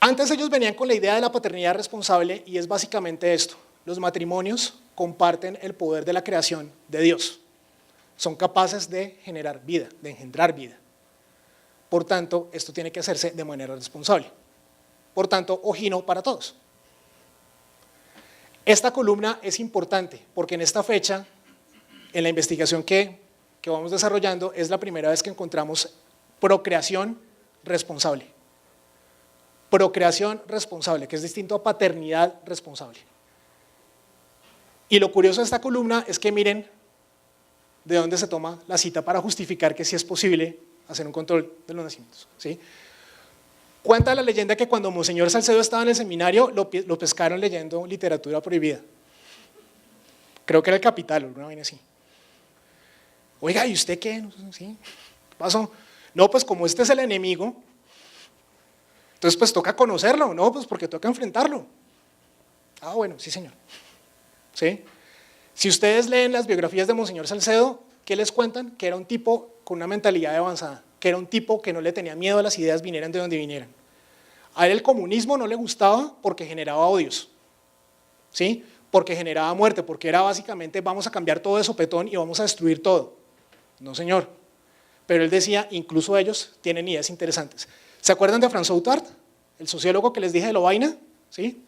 Antes ellos venían con la idea de la paternidad responsable y es básicamente esto. Los matrimonios comparten el poder de la creación de Dios. Son capaces de generar vida, de engendrar vida. Por tanto, esto tiene que hacerse de manera responsable. Por tanto, ojino para todos. Esta columna es importante porque en esta fecha, en la investigación que vamos desarrollando, es la primera vez que encontramos procreación responsable. Procreación responsable, que es distinto a paternidad responsable. Y lo curioso de esta columna es que miren de dónde se toma la cita para justificar que sí es posible hacer un control de los nacimientos, ¿sí? Cuenta la leyenda que cuando Monseñor Salcedo estaba en el seminario lo pescaron leyendo literatura prohibida. Creo que era El Capital o alguna vaina así. Oiga, ¿y usted qué? ¿Sí? ¿Qué pasó? No, pues como este es el enemigo, entonces pues toca conocerlo, no, pues porque toca enfrentarlo. Ah, bueno, sí señor. ¿Sí? Si ustedes leen las biografías de Monseñor Salcedo, ¿qué les cuentan? Que era un tipo con una mentalidad avanzada, que era un tipo que no le tenía miedo a las ideas, vinieran de donde vinieran. A él el comunismo no le gustaba porque generaba odios, ¿sí? Porque generaba muerte, porque era básicamente vamos a cambiar todo de sopetón y vamos a destruir todo. No señor, pero él decía, incluso ellos tienen ideas interesantes. ¿Se acuerdan de François Outard, el sociólogo que les dije de Lovaina? ¿Sí?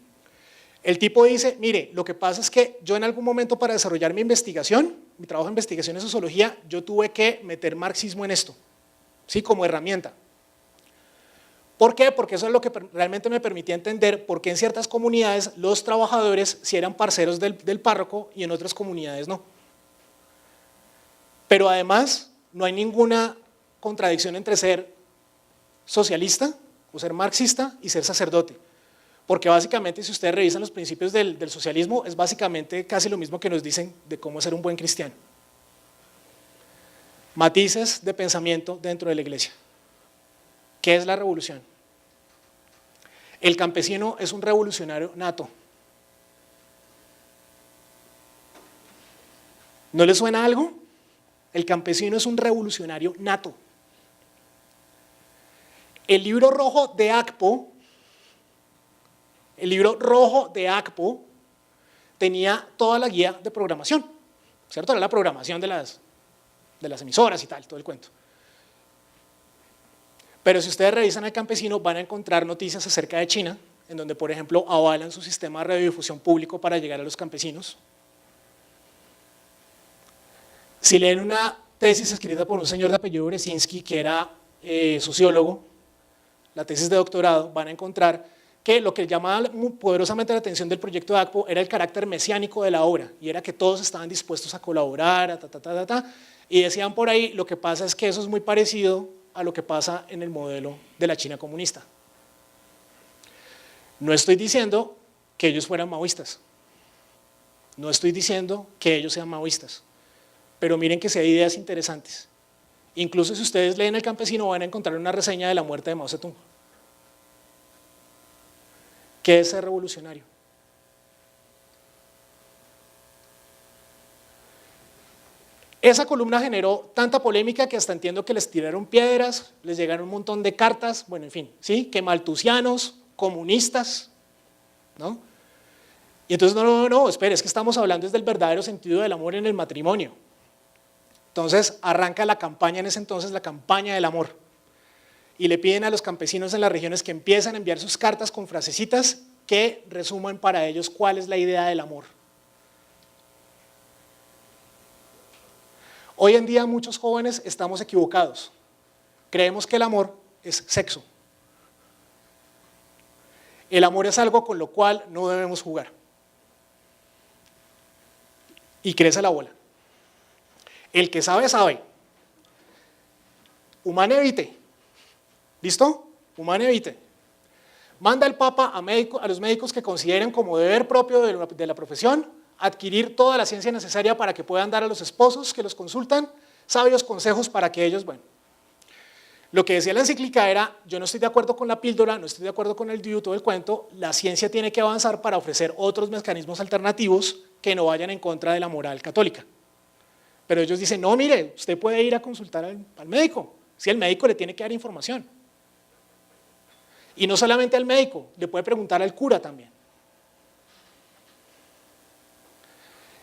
El tipo dice, mire, lo que pasa es que yo en algún momento para desarrollar mi investigación, mi trabajo de investigación en sociología, yo tuve que meter marxismo en esto, ¿sí? Como herramienta. ¿Por qué? Porque eso es lo que realmente me permitía entender por qué en ciertas comunidades los trabajadores sí eran parceros del párroco y en otras comunidades no. Pero además no hay ninguna contradicción entre ser socialista o ser marxista y ser sacerdote. Porque básicamente si ustedes revisan los principios del socialismo es básicamente casi lo mismo que nos dicen de cómo ser un buen cristiano. Matices de pensamiento dentro de la iglesia. ¿Qué es la revolución? El campesino es un revolucionario nato. ¿No le suena algo? El campesino es un revolucionario nato. El libro rojo de Akpo, tenía toda la guía de programación, ¿cierto? Era la programación de las emisoras y tal, todo el cuento. Pero si ustedes revisan El Campesino van a encontrar noticias acerca de China, en donde por ejemplo avalan su sistema de radiodifusión público para llegar a los campesinos. Si leen una tesis escrita por un señor de apellido Brzezinski, que era sociólogo, la tesis de doctorado, van a encontrar que lo que llamaba poderosamente la atención del proyecto de Akpo era el carácter mesiánico de la obra, y era que todos estaban dispuestos a colaborar, y decían por ahí, lo que pasa es que eso es muy parecido a lo que pasa en el modelo de la China comunista. No estoy diciendo que ellos fueran maoístas, no estoy diciendo que ellos sean maoístas, pero miren que sí hay ideas interesantes. Incluso si ustedes leen El Campesino van a encontrar una reseña de la muerte de Mao Zedong. ¿Qué es ser revolucionario? Esa columna generó tanta polémica que hasta entiendo que les tiraron piedras, les llegaron un montón de cartas, bueno, en fin, ¿sí? Que maltusianos, comunistas, ¿no? Y entonces, no, espere, es que estamos hablando desde el verdadero sentido del amor en el matrimonio. Entonces arranca la campaña en ese entonces, la campaña del amor. Y le piden a los campesinos en las regiones que empiezan a enviar sus cartas con frasecitas que resuman para ellos cuál es la idea del amor. Hoy en día muchos jóvenes estamos equivocados. Creemos que el amor es sexo. El amor es algo con lo cual no debemos jugar. Y crece la bola. El que sabe, sabe. Humane vitae. ¿Listo? Humane vitae. Manda el Papa a los médicos que consideren como deber propio de la profesión adquirir toda la ciencia necesaria para que puedan dar a los esposos que los consultan sabios consejos para que ellos, bueno. Lo que decía la encíclica era, yo no estoy de acuerdo con la píldora, no estoy de acuerdo con el DIU, todo el cuento, la ciencia tiene que avanzar para ofrecer otros mecanismos alternativos que no vayan en contra de la moral católica. Pero ellos dicen, no, mire, usted puede ir a consultar al médico, si el médico le tiene que dar información. Y no solamente al médico, le puede preguntar al cura también.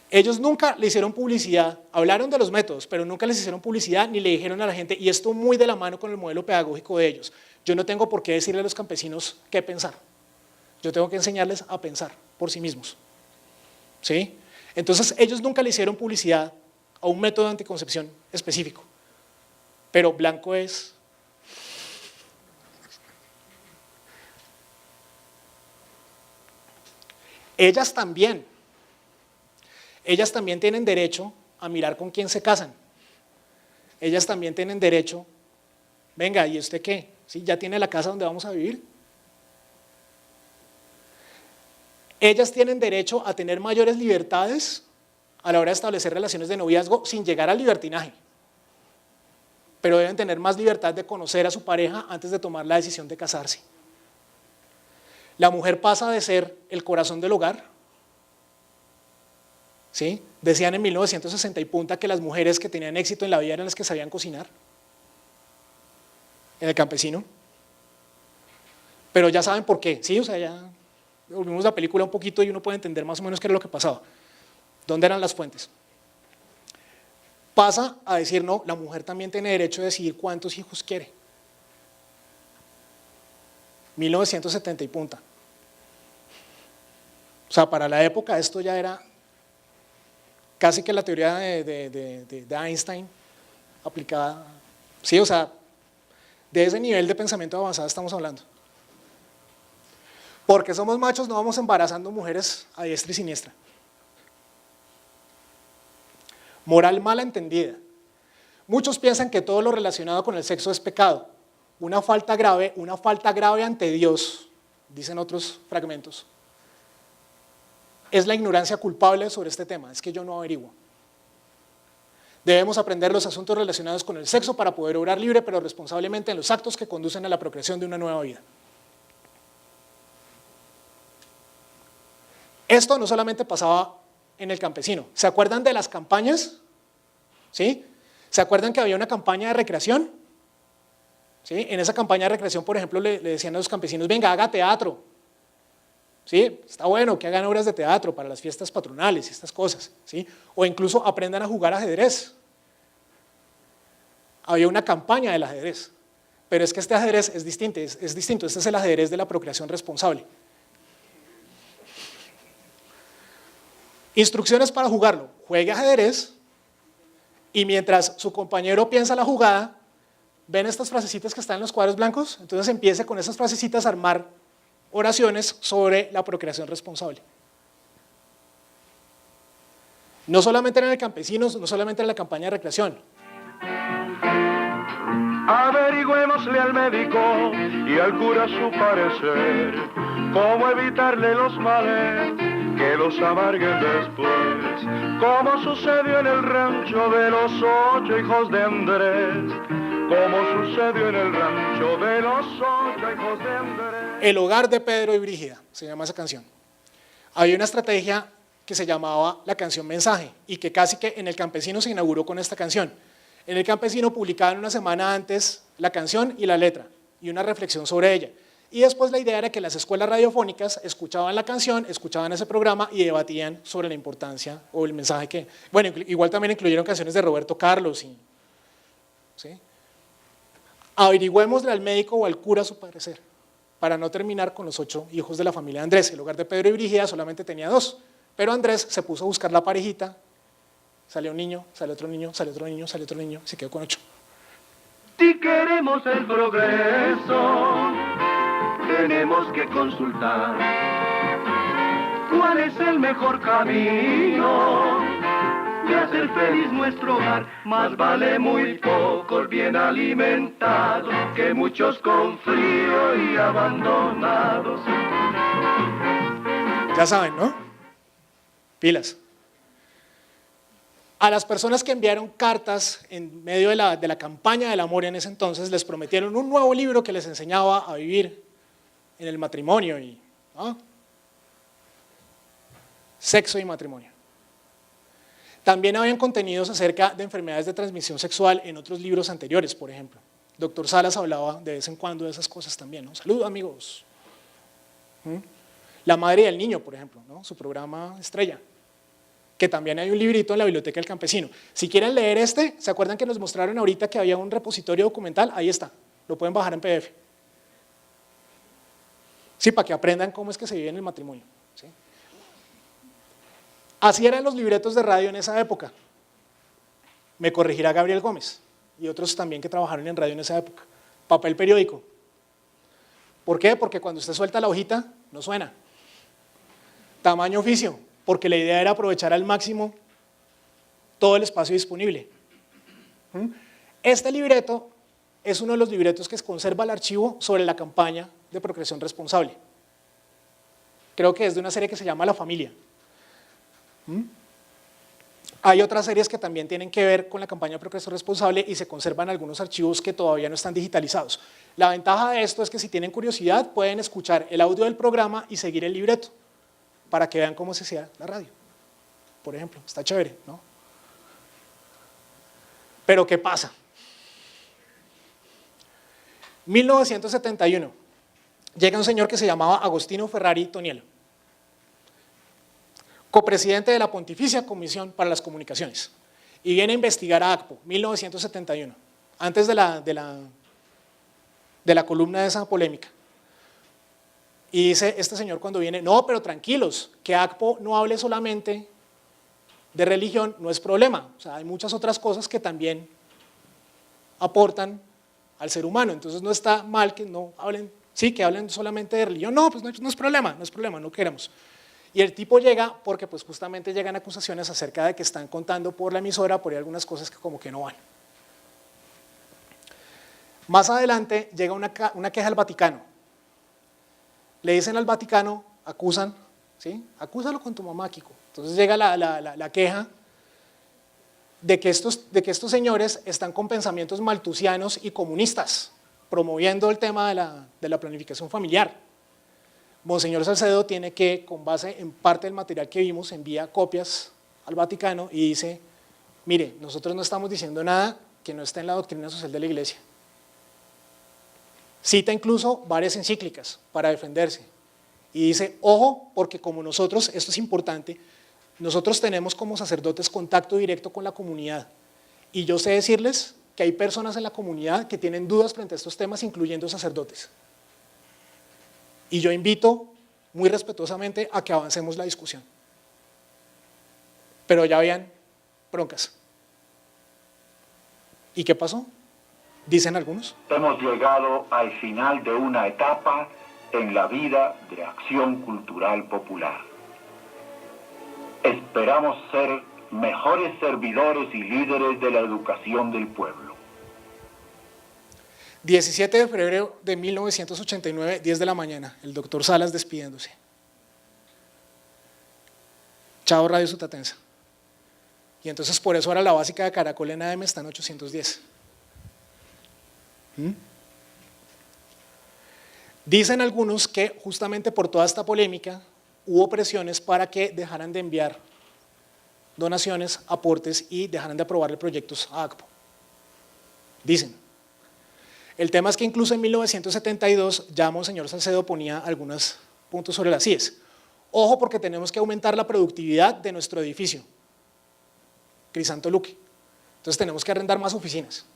Ellos nunca le hicieron publicidad, hablaron de los métodos, pero nunca les hicieron publicidad ni le dijeron a la gente, y esto muy de la mano con el modelo pedagógico de ellos. Yo no tengo por qué decirle a los campesinos qué pensar. Yo tengo que enseñarles a pensar por sí mismos. ¿Sí? Entonces, ellos nunca le hicieron publicidad a un método de anticoncepción específico. Pero blanco es... Ellas también tienen derecho a mirar con quién se casan. Ellas también tienen derecho, venga, ¿y usted qué? ¿Sí? ¿Ya tiene la casa donde vamos a vivir? Ellas tienen derecho a tener mayores libertades a la hora de establecer relaciones de noviazgo sin llegar al libertinaje. Pero deben tener más libertad de conocer a su pareja antes de tomar la decisión de casarse. La mujer pasa de ser el corazón del hogar. ¿Sí? Decían en 1960 y punta que las mujeres que tenían éxito en la vida eran las que sabían cocinar. En el campesino. Pero ya saben por qué, ¿sí? O sea, ya volvimos la película un poquito y uno puede entender más o menos qué era lo que pasaba. ¿Dónde eran las fuentes? Pasa a decir, no, la mujer también tiene derecho a decidir cuántos hijos quiere. 1970 y punta. O sea, para la época esto ya era casi que la teoría de Einstein aplicada. Sí, o sea, de ese nivel de pensamiento avanzado estamos hablando. Porque somos machos no vamos embarazando mujeres a diestra y siniestra. Moral mala entendida. Muchos piensan que todo lo relacionado con el sexo es pecado. Una falta grave ante Dios, dicen otros fragmentos, es la ignorancia culpable sobre este tema, es que yo no averiguo. Debemos aprender los asuntos relacionados con el sexo para poder obrar libre pero responsablemente en los actos que conducen a la procreación de una nueva vida. Esto no solamente pasaba en el campesino. ¿Se acuerdan de las campañas? ¿Sí? ¿Se acuerdan que había una campaña de recreación? ¿Sí? En esa campaña de recreación, por ejemplo, le decían a los campesinos, venga, haga teatro. ¿Sí? Está bueno que hagan obras de teatro para las fiestas patronales y estas cosas. ¿Sí? O incluso aprendan a jugar ajedrez. Había una campaña del ajedrez. Pero es que este ajedrez es distinto. Este es el ajedrez de la procreación responsable. Instrucciones para jugarlo. Juegue ajedrez y mientras su compañero piensa la jugada, ¿ven estas frasecitas que están en los cuadros blancos? Entonces empiece con esas frasecitas a armar oraciones sobre la procreación responsable. No solamente en el campesino, no solamente en la campaña de recreación. Averigüémosle al médico y al cura su parecer, cómo evitarle los males que los amarguen después, como sucedió en el rancho de los 8 hijos de Andrés, como sucedió en el rancho de los 8 hijos de Andrés. El hogar de Pedro y Brígida, se llama esa canción. Había una estrategia que se llamaba la canción mensaje y que casi que en el campesino se inauguró con esta canción. En el campesino publicaban una semana antes la canción y la letra y una reflexión sobre ella. Y después la idea era que las escuelas radiofónicas escuchaban la canción, escuchaban ese programa y debatían sobre la importancia o el mensaje que... Bueno, igual también incluyeron canciones de Roberto Carlos. ¿Sí? Averigüémosle al médico o al cura su parecer, para no terminar con los 8 hijos de la familia de Andrés. El hogar de Pedro y Brígida solamente tenía 2, pero Andrés se puso a buscar la parejita, salió un niño, salió otro niño, salió otro niño, salió otro niño, se quedó con 8. Si queremos el progreso, tenemos que consultar cuál es el mejor camino de hacer feliz nuestro hogar. Más vale muy pocos bien alimentados que muchos con frío y abandonados. Ya saben, ¿no? Pilas. A las personas que enviaron cartas en medio de la campaña del amor en ese entonces, les prometieron un nuevo libro que les enseñaba a vivir en el matrimonio, ¿no? Sexo y matrimonio. También habían contenidos acerca de enfermedades de transmisión sexual en otros libros anteriores, por ejemplo. Doctor Salas hablaba de vez en cuando de esas cosas también, ¿no? Saludos, amigos. La madre del niño, por ejemplo, ¿no? Su programa estrella, que también hay un librito en la Biblioteca del Campesino. Si quieren leer este, ¿se acuerdan que nos mostraron ahorita que había un repositorio documental? Ahí está, lo pueden bajar en PDF. Sí, para que aprendan cómo es que se vive en el matrimonio, ¿sí? Así eran los libretos de radio en esa época. Me corregirá Gabriel Gómez y otros también que trabajaron en radio en esa época. Papel periódico. ¿Por qué? Porque cuando usted suelta la hojita, no suena. Tamaño oficio, porque la idea era aprovechar al máximo todo el espacio disponible. Este libreto es uno de los libretos que conserva el archivo sobre la campaña de procreación responsable. Creo que es de una serie que se llama La Familia. Hay otras series que también tienen que ver con la campaña de procreación responsable y se conservan algunos archivos que todavía no están digitalizados. La ventaja de esto es que si tienen curiosidad pueden escuchar el audio del programa y seguir el libreto para que vean cómo se hacía la radio, por ejemplo. Está chévere, ¿no? Pero ¿qué pasa? 1971, llega un señor que se llamaba Agostino Ferrari Tonielo, copresidente de la Pontificia Comisión para las Comunicaciones, y viene a investigar a ACPO, 1971, antes de la columna de esa polémica. Y dice este señor cuando viene, no, pero tranquilos, que ACPO no hable solamente de religión, no es problema, o sea, hay muchas otras cosas que también aportan al ser humano, entonces no está mal que no hablen, sí, que hablen solamente de religión, no, pues no es problema, no queremos. Y el tipo llega porque pues justamente llegan acusaciones acerca de que están contando por la emisora por ahí algunas cosas que como que no van. Más adelante llega una queja al Vaticano. Le dicen al Vaticano, acusan, ¿sí? Acúsalo con tu mamá, Kiko. Entonces llega la queja de que estos señores están con pensamientos maltusianos y comunistas, promoviendo el tema de la planificación familiar. Monseñor Salcedo tiene que, con base en parte del material que vimos, envía copias al Vaticano y dice, mire, nosotros no estamos diciendo nada que no esté en la doctrina social de la Iglesia. Cita incluso varias encíclicas para defenderse y dice, ojo, porque como nosotros, esto es importante, nosotros tenemos como sacerdotes contacto directo con la comunidad y yo sé decirles que hay personas en la comunidad que tienen dudas frente a estos temas, incluyendo sacerdotes. Y yo invito muy respetuosamente a que avancemos la discusión. Pero ya habían broncas. ¿Y qué pasó? Dicen algunos. Hemos llegado al final de una etapa en la vida de Acción Cultural Popular. Esperamos ser mejores servidores y líderes de la educación del pueblo. 17 de febrero de 1989, 10 de la mañana, el doctor Salas despidiéndose. Chao Radio Sutatensa. Y entonces por eso ahora la básica de Caracol en AM está en 810. Dicen algunos que justamente por toda esta polémica hubo presiones para que dejaran de enviar donaciones, aportes y dejaran de aprobarle proyectos a ACPO. Dicen. El tema es que incluso en 1972 ya Monseñor Salcedo ponía algunos puntos sobre las IES. Ojo porque tenemos que aumentar la productividad de nuestro edificio, Crisanto Luque. Entonces tenemos que arrendar más oficinas.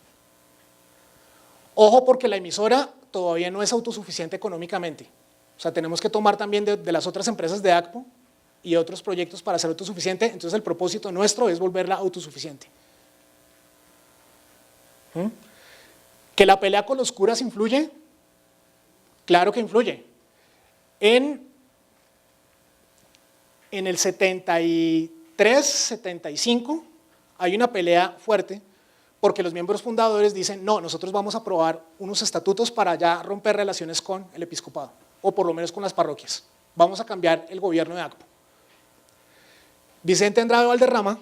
Ojo porque la emisora todavía no es autosuficiente económicamente. O sea, tenemos que tomar también de las otras empresas de ACPO y otros proyectos para ser autosuficiente. Entonces el propósito nuestro es volverla autosuficiente. ¿Que la pelea con los curas influye? Claro que influye. En el 73, 75 hay una pelea fuerte porque los miembros fundadores dicen, no, nosotros vamos a aprobar unos estatutos para ya romper relaciones con el episcopado, o por lo menos con las parroquias. Vamos a cambiar el gobierno de ACPO. Vicente Andrade Valderrama,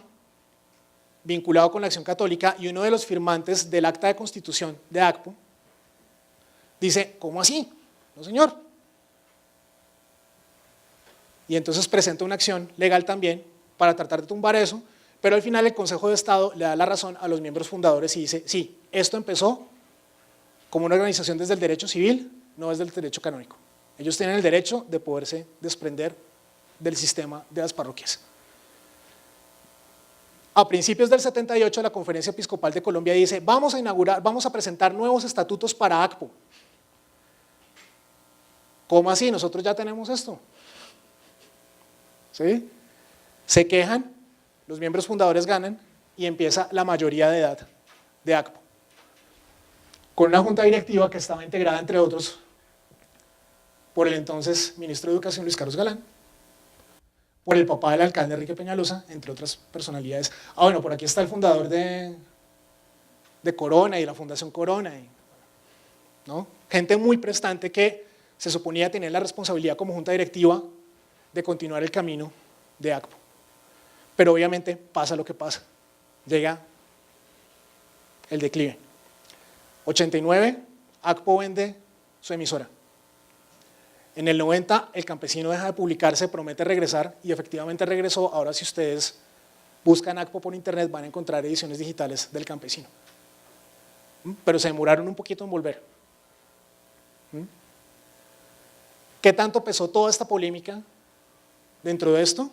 vinculado con la Acción Católica y uno de los firmantes del acta de constitución de ACPO, dice, ¿cómo así? No señor. Y entonces presenta una acción legal también para tratar de tumbar eso, pero al final el Consejo de Estado le da la razón a los miembros fundadores y dice, sí, esto empezó como una organización desde el derecho civil, no desde el derecho canónico. Ellos tienen el derecho de poderse desprender del sistema de las parroquias. A principios del 78, la Conferencia Episcopal de Colombia dice, vamos a presentar nuevos estatutos para ACPO. ¿Cómo así? Nosotros ya tenemos esto. ¿Sí? Se quejan, los miembros fundadores ganan y empieza la mayoría de edad de ACPO. Con una junta directiva que estaba integrada, entre otros, por el entonces ministro de Educación Luis Carlos Galán, por el papá del alcalde Enrique Peñalosa, entre otras personalidades. Ah, bueno, por aquí está el fundador de Corona y la Fundación Corona, ¿no? Gente muy prestante que se suponía tener la responsabilidad como junta directiva de continuar el camino de ACPO. Pero obviamente pasa lo que pasa, llega el declive. 89, ACPO vende su emisora. En el 90, El Campesino deja de publicarse, promete regresar y efectivamente regresó. Ahora si ustedes buscan ACPO por internet van a encontrar ediciones digitales del Campesino. Pero se demoraron un poquito en volver. ¿Qué tanto pesó toda esta polémica dentro de esto?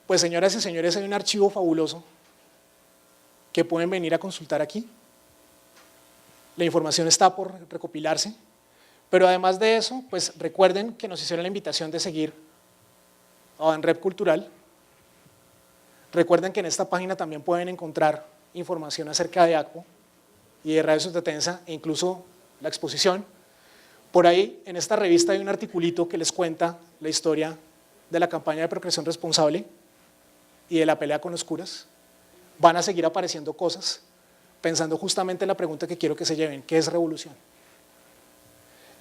Pues señoras y señores, hay un archivo fabuloso que pueden venir a consultar aquí. La información está por recopilarse. Pero además de eso, pues recuerden que nos hicieron la invitación de seguir a Banrep Cultural. Recuerden que en esta página también pueden encontrar información acerca de ACPO y de Radio Sutatensa e incluso la exposición. Por ahí, en esta revista hay un articulito que les cuenta la historia de la campaña de procreación responsable y de la pelea con los curas. Van a seguir apareciendo cosas, pensando justamente en la pregunta que quiero que se lleven, ¿qué es revolución?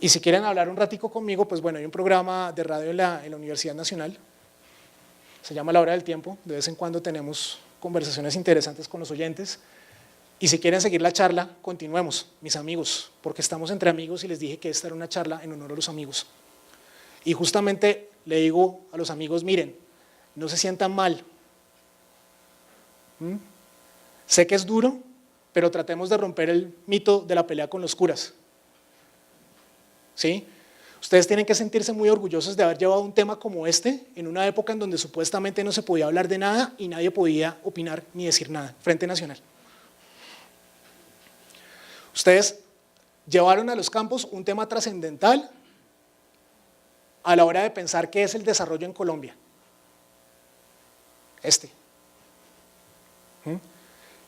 Y si quieren hablar un ratico conmigo, pues bueno, hay un programa de radio en la Universidad Nacional, se llama La Hora del Tiempo, de vez en cuando tenemos conversaciones interesantes con los oyentes, y si quieren seguir la charla, continuemos, mis amigos, porque estamos entre amigos y les dije que esta era una charla en honor a los amigos. Y justamente le digo a los amigos, miren, no se sientan mal. Sé que es duro, pero tratemos de romper el mito de la pelea con los curas. ¿Sí? Ustedes tienen que sentirse muy orgullosos de haber llevado un tema como este en una época en donde supuestamente no se podía hablar de nada y nadie podía opinar ni decir nada, Frente Nacional. Ustedes llevaron a los campos un tema trascendental a la hora de pensar qué es el desarrollo en Colombia.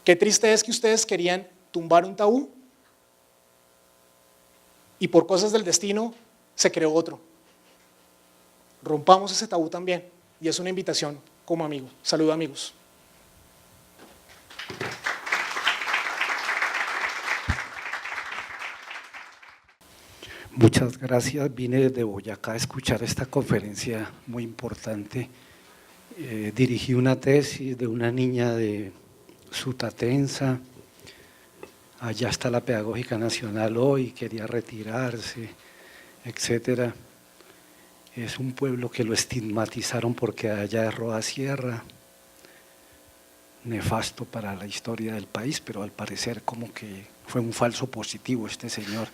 Qué triste es que ustedes querían tumbar un tabú y por cosas del destino se creó otro. Rompamos ese tabú también y es una invitación como amigo. Saludos amigos. Muchas gracias, vine desde Boyacá a escuchar esta conferencia muy importante. Dirigí una tesis de una niña de Sutatensa, allá está la Pedagógica Nacional hoy, quería retirarse, etcétera. Es un pueblo que lo estigmatizaron porque allá es Roda Sierra, nefasto para la historia del país, pero al parecer como que fue un falso positivo este señor.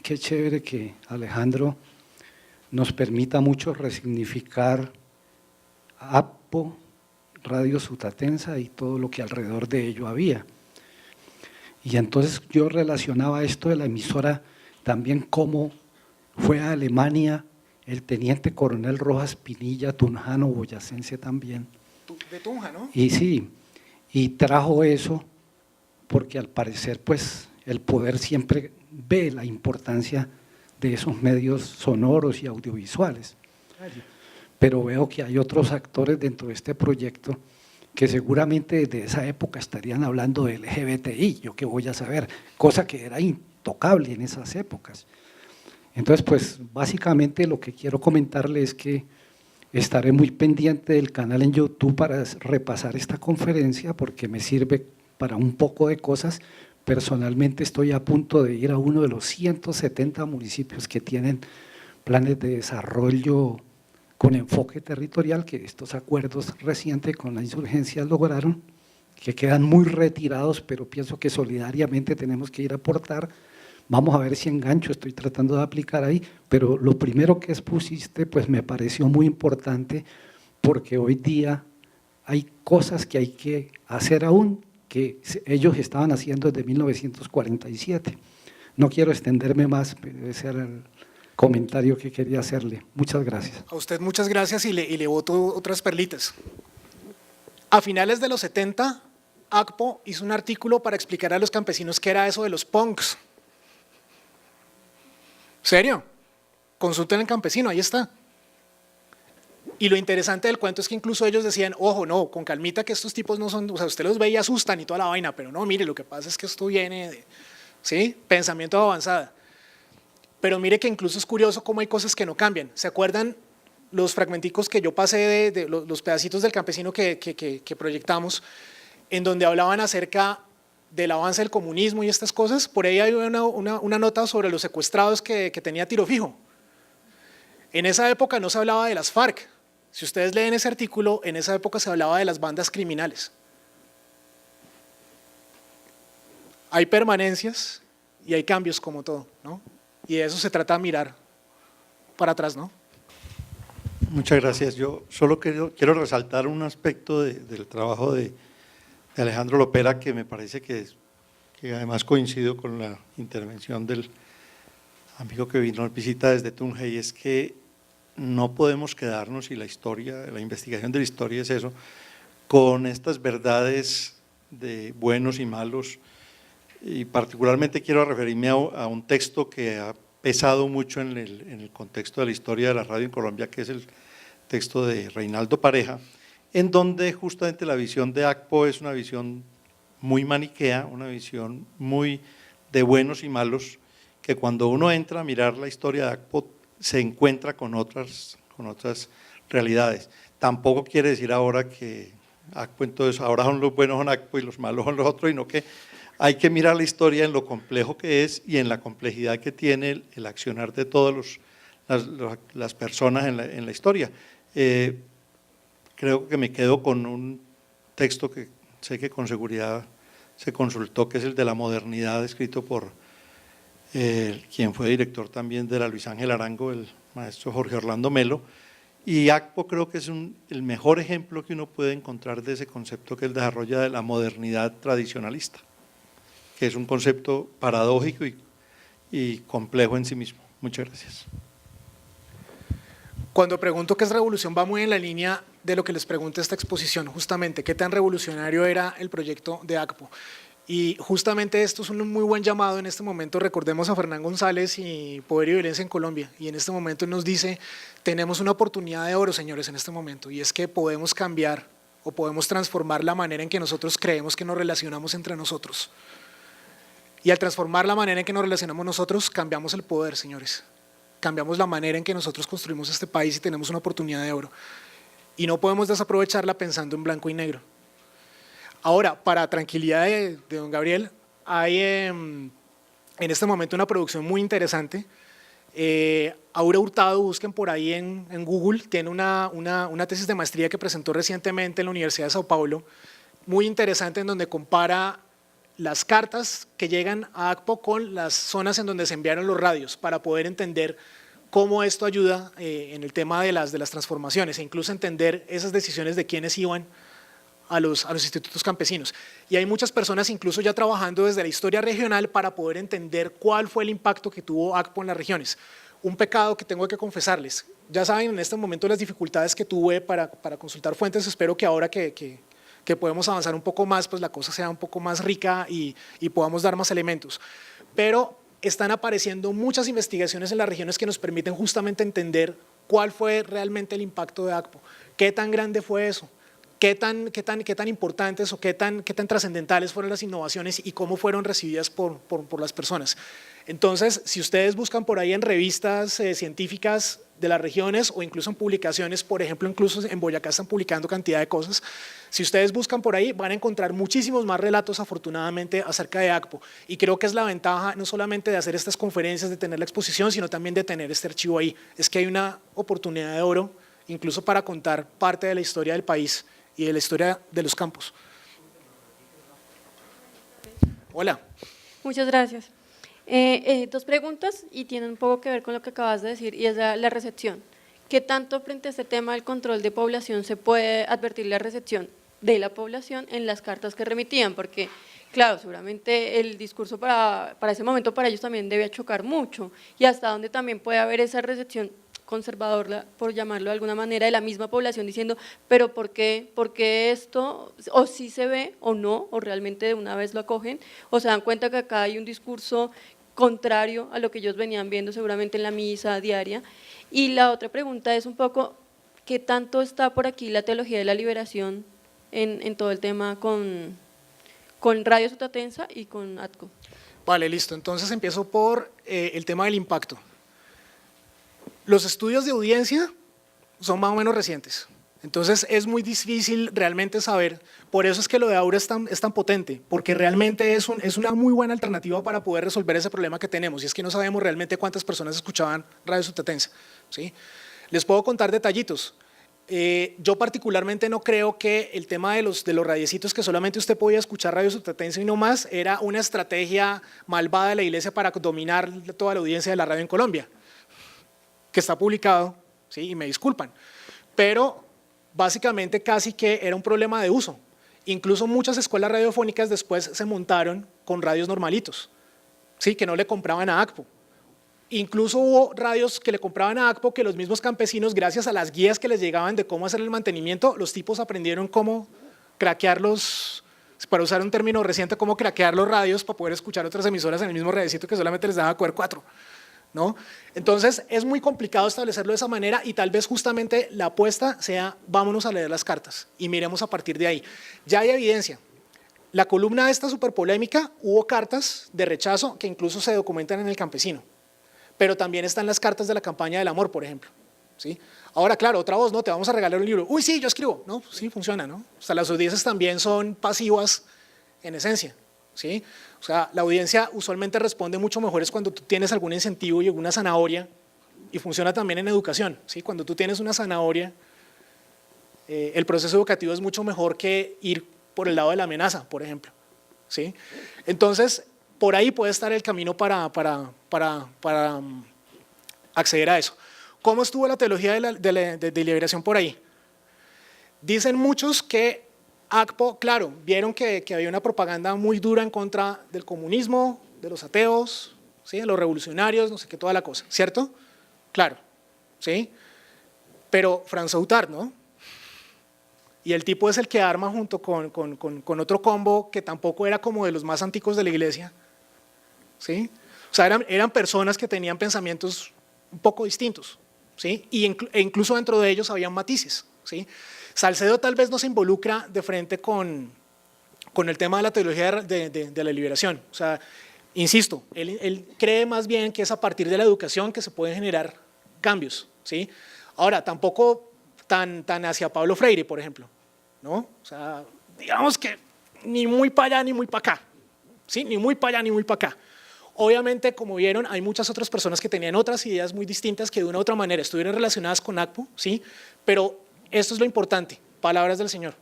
Qué chévere que Alejandro nos permita mucho resignificar ACPO, Radio Sutatensa y todo lo que alrededor de ello había. Y entonces yo relacionaba esto de la emisora también cómo fue a Alemania el teniente coronel Rojas Pinilla, tunjano, boyacense también. De Tunja, ¿no? Y sí, y trajo eso porque al parecer pues el poder siempre ve la importancia de esos medios sonoros y audiovisuales. Pero veo que hay otros actores dentro de este proyecto que seguramente desde esa época estarían hablando del LGBTI, yo qué voy a saber, cosa que era intocable en esas épocas. Entonces, pues básicamente lo que quiero comentarles es que estaré muy pendiente del canal en YouTube para repasar esta conferencia porque me sirve para un poco de cosas. Personalmente estoy a punto de ir a uno de los 170 municipios que tienen planes de desarrollo con enfoque territorial, que estos acuerdos recientes con la insurgencia lograron, que quedan muy retirados, pero pienso que solidariamente tenemos que ir a aportar. Vamos a ver si engancho, estoy tratando de aplicar ahí, pero lo primero que expusiste pues me pareció muy importante porque hoy día hay cosas que hay que hacer aún que ellos estaban haciendo desde 1947. No quiero extenderme más, pero ese era el comentario que quería hacerle. Muchas gracias. A usted muchas gracias y le boto otras perlitas. A finales de los 70, ACPO hizo un artículo para explicar a los campesinos qué era eso de los punks. ¿Serio? Consulten al campesino, ahí está. Y lo interesante del cuento es que incluso ellos decían, ojo, no, con calmita que estos tipos no son, o sea, usted los ve y asustan y toda la vaina, pero no, mire, lo que pasa es que esto viene de, ¿sí? Pensamiento de avanzada. Pero mire que incluso es curioso cómo hay cosas que no cambian. ¿Se acuerdan los fragmenticos que yo pasé de los pedacitos del campesino que proyectamos, en donde hablaban acerca del avance del comunismo y estas cosas? Por ahí hay una nota sobre los secuestrados que tenía Tiro Fijo. En esa época no se hablaba de las FARC. Si ustedes leen ese artículo, en esa época se hablaba de las bandas criminales. Hay permanencias y hay cambios como todo, ¿no? Y de eso se trata de mirar para atrás, ¿no? Muchas gracias. Yo solo quiero resaltar un aspecto del trabajo de Alejandro Lopera que me parece que además coincido con la intervención del amigo que vino a visita desde Tunja, y es que no podemos quedarnos, y la historia, la investigación de la historia es eso, con estas verdades de buenos y malos, y particularmente quiero referirme a un texto que ha pesado mucho en el contexto de la historia de la radio en Colombia, que es el texto de Reinaldo Pareja, en donde justamente la visión de ACPO es una visión muy maniquea, una visión muy de buenos y malos, que cuando uno entra a mirar la historia de ACPO se encuentra con otras realidades. Tampoco quiere decir ahora que ACPO, entonces ahora son los buenos son ACPO y los malos son los otros, sino que hay que mirar la historia en lo complejo que es y en la complejidad que tiene el accionar de todas las personas en la historia. Creo que me quedo con un texto que sé que con seguridad se consultó, que es el de la modernidad, escrito por quien fue director también de la Luis Ángel Arango, el maestro Jorge Orlando Melo, y ACPO creo que es el mejor ejemplo que uno puede encontrar de ese concepto que él desarrolla de la modernidad tradicionalista, que es un concepto paradójico y complejo en sí mismo. Muchas gracias. Cuando pregunto qué es revolución, va muy en la línea de lo que les pregunté esta exposición, justamente, qué tan revolucionario era el proyecto de ACPO. Y justamente esto es un muy buen llamado en este momento. Recordemos a Fernán González y Poder y Violencia en Colombia, y en este momento nos dice, tenemos una oportunidad de oro, señores, en este momento, y es que podemos cambiar o podemos transformar la manera en que nosotros creemos que nos relacionamos entre nosotros. Y al transformar la manera en que nos relacionamos nosotros, cambiamos el poder, señores. Cambiamos la manera en que nosotros construimos este país y tenemos una oportunidad de oro. Y no podemos desaprovecharla pensando en blanco y negro. Ahora, para tranquilidad de don Gabriel, hay en este momento una producción muy interesante. Aura Hurtado, busquen por ahí en Google, tiene una tesis de maestría que presentó recientemente en la Universidad de Sao Paulo, muy interesante, en donde compara las cartas que llegan a ACPO con las zonas en donde se enviaron los radios, para poder entender cómo esto ayuda en el tema de las transformaciones, e incluso entender esas decisiones de quiénes iban a los institutos campesinos. Y hay muchas personas incluso ya trabajando desde la historia regional para poder entender cuál fue el impacto que tuvo ACPO en las regiones. Un pecado que tengo que confesarles, ya saben en este momento las dificultades que tuve para consultar fuentes. Espero que ahora que podemos avanzar un poco más, pues la cosa sea un poco más rica y podamos dar más elementos. Pero están apareciendo muchas investigaciones en las regiones que nos permiten justamente entender cuál fue realmente el impacto de ACPO, qué tan grande fue eso, qué tan importantes o qué tan trascendentales fueron las innovaciones y cómo fueron recibidas por las personas. Entonces, si ustedes buscan por ahí en revistas científicas de las regiones o incluso en publicaciones, por ejemplo, incluso en Boyacá están publicando cantidad de cosas, si ustedes buscan por ahí van a encontrar muchísimos más relatos, afortunadamente, acerca de ACPO, y creo que es la ventaja no solamente de hacer estas conferencias, de tener la exposición, sino también de tener este archivo ahí. Es que hay una oportunidad de oro incluso para contar parte de la historia del país y de la historia de los campos. Hola. Muchas gracias. Dos preguntas y tienen un poco que ver con lo que acabas de decir, y es la recepción. ¿Qué tanto frente a este tema del control de población se puede advertir la recepción de la población en las cartas que remitían? Porque, claro, seguramente el discurso para ese momento para ellos también debía chocar mucho, y hasta dónde también puede haber esa recepción conservadora, por llamarlo de alguna manera, de la misma población diciendo, pero ¿por qué esto? O sí se ve o no, o realmente de una vez lo acogen, o se dan cuenta que acá hay un discurso contrario a lo que ellos venían viendo seguramente en la misa diaria. Y la otra pregunta es un poco, ¿qué tanto está por aquí la teología de la liberación en todo el tema con Radio Sutatensa y con ATCO? Vale, listo. Entonces empiezo por el tema del impacto. Los estudios de audiencia son más o menos recientes, entonces es muy difícil realmente saber, por eso es que lo de Aura es tan potente, porque realmente es una muy buena alternativa para poder resolver ese problema que tenemos, y es que no sabemos realmente cuántas personas escuchaban Radio Sutatensa, ¿sí? Les puedo contar detallitos. Yo particularmente no creo que el tema de los radiecitos que solamente usted podía escuchar Radio Sutatensa y no más, era una estrategia malvada de la iglesia para dominar toda la audiencia de la radio en Colombia, que está publicado, ¿sí? Y me disculpan, pero básicamente casi que era un problema de uso. Incluso muchas escuelas radiofónicas después se montaron con radios normalitos, ¿sí? Que no le compraban a ACPO. Incluso hubo radios que le compraban a ACPO que los mismos campesinos, gracias a las guías que les llegaban de cómo hacer el mantenimiento, los tipos aprendieron cómo craquear para usar un término reciente, cómo craquear los radios para poder escuchar otras emisoras en el mismo radiocito que solamente les daba coger 4. ¿No? Entonces es muy complicado establecerlo de esa manera, y tal vez justamente la apuesta sea vámonos a leer las cartas y miremos a partir de ahí. Ya hay evidencia. La columna esta súper polémica, hubo cartas de rechazo que incluso se documentan en El Campesino, pero también están las cartas de la campaña del amor, por ejemplo, ¿sí? Ahora, claro, otra voz, no, te vamos a regalar un libro. Uy, sí, yo escribo. No, sí, funciona, ¿no? O sea, las audiencias también son pasivas en esencia, ¿sí? O sea, la audiencia usualmente responde mucho mejor es cuando tú tienes algún incentivo y alguna zanahoria, y funciona también en educación, ¿sí? Cuando tú tienes una zanahoria, el proceso educativo es mucho mejor que ir por el lado de la amenaza, por ejemplo, ¿sí? Entonces, por ahí puede estar el camino para acceder a eso. ¿Cómo estuvo la teología de liberación por ahí? Dicen muchos que ACPO, claro, vieron que había una propaganda muy dura en contra del comunismo, de los ateos, ¿sí? De los revolucionarios, no sé qué, toda la cosa, ¿cierto? Claro, ¿sí? Pero Franz Outard, ¿no? Y el tipo es el que arma junto con otro combo que tampoco era como de los más antiguos de la iglesia, ¿sí? O sea, eran personas que tenían pensamientos un poco distintos, ¿sí? E incluso dentro de ellos habían matices, ¿sí? Salcedo tal vez no se involucra de frente con el tema de la teología de la liberación. O sea, insisto, él cree más bien que es a partir de la educación que se pueden generar cambios, ¿sí? Ahora, tampoco tan hacia Pablo Freire, por ejemplo, ¿no? O sea, digamos que ni muy para allá ni muy para acá, ¿sí? Ni muy para allá ni muy para acá. Obviamente, como vieron, hay muchas otras personas que tenían otras ideas muy distintas que de una u otra manera estuvieron relacionadas con ACPO, ¿sí? Pero esto es lo importante, palabras del Señor.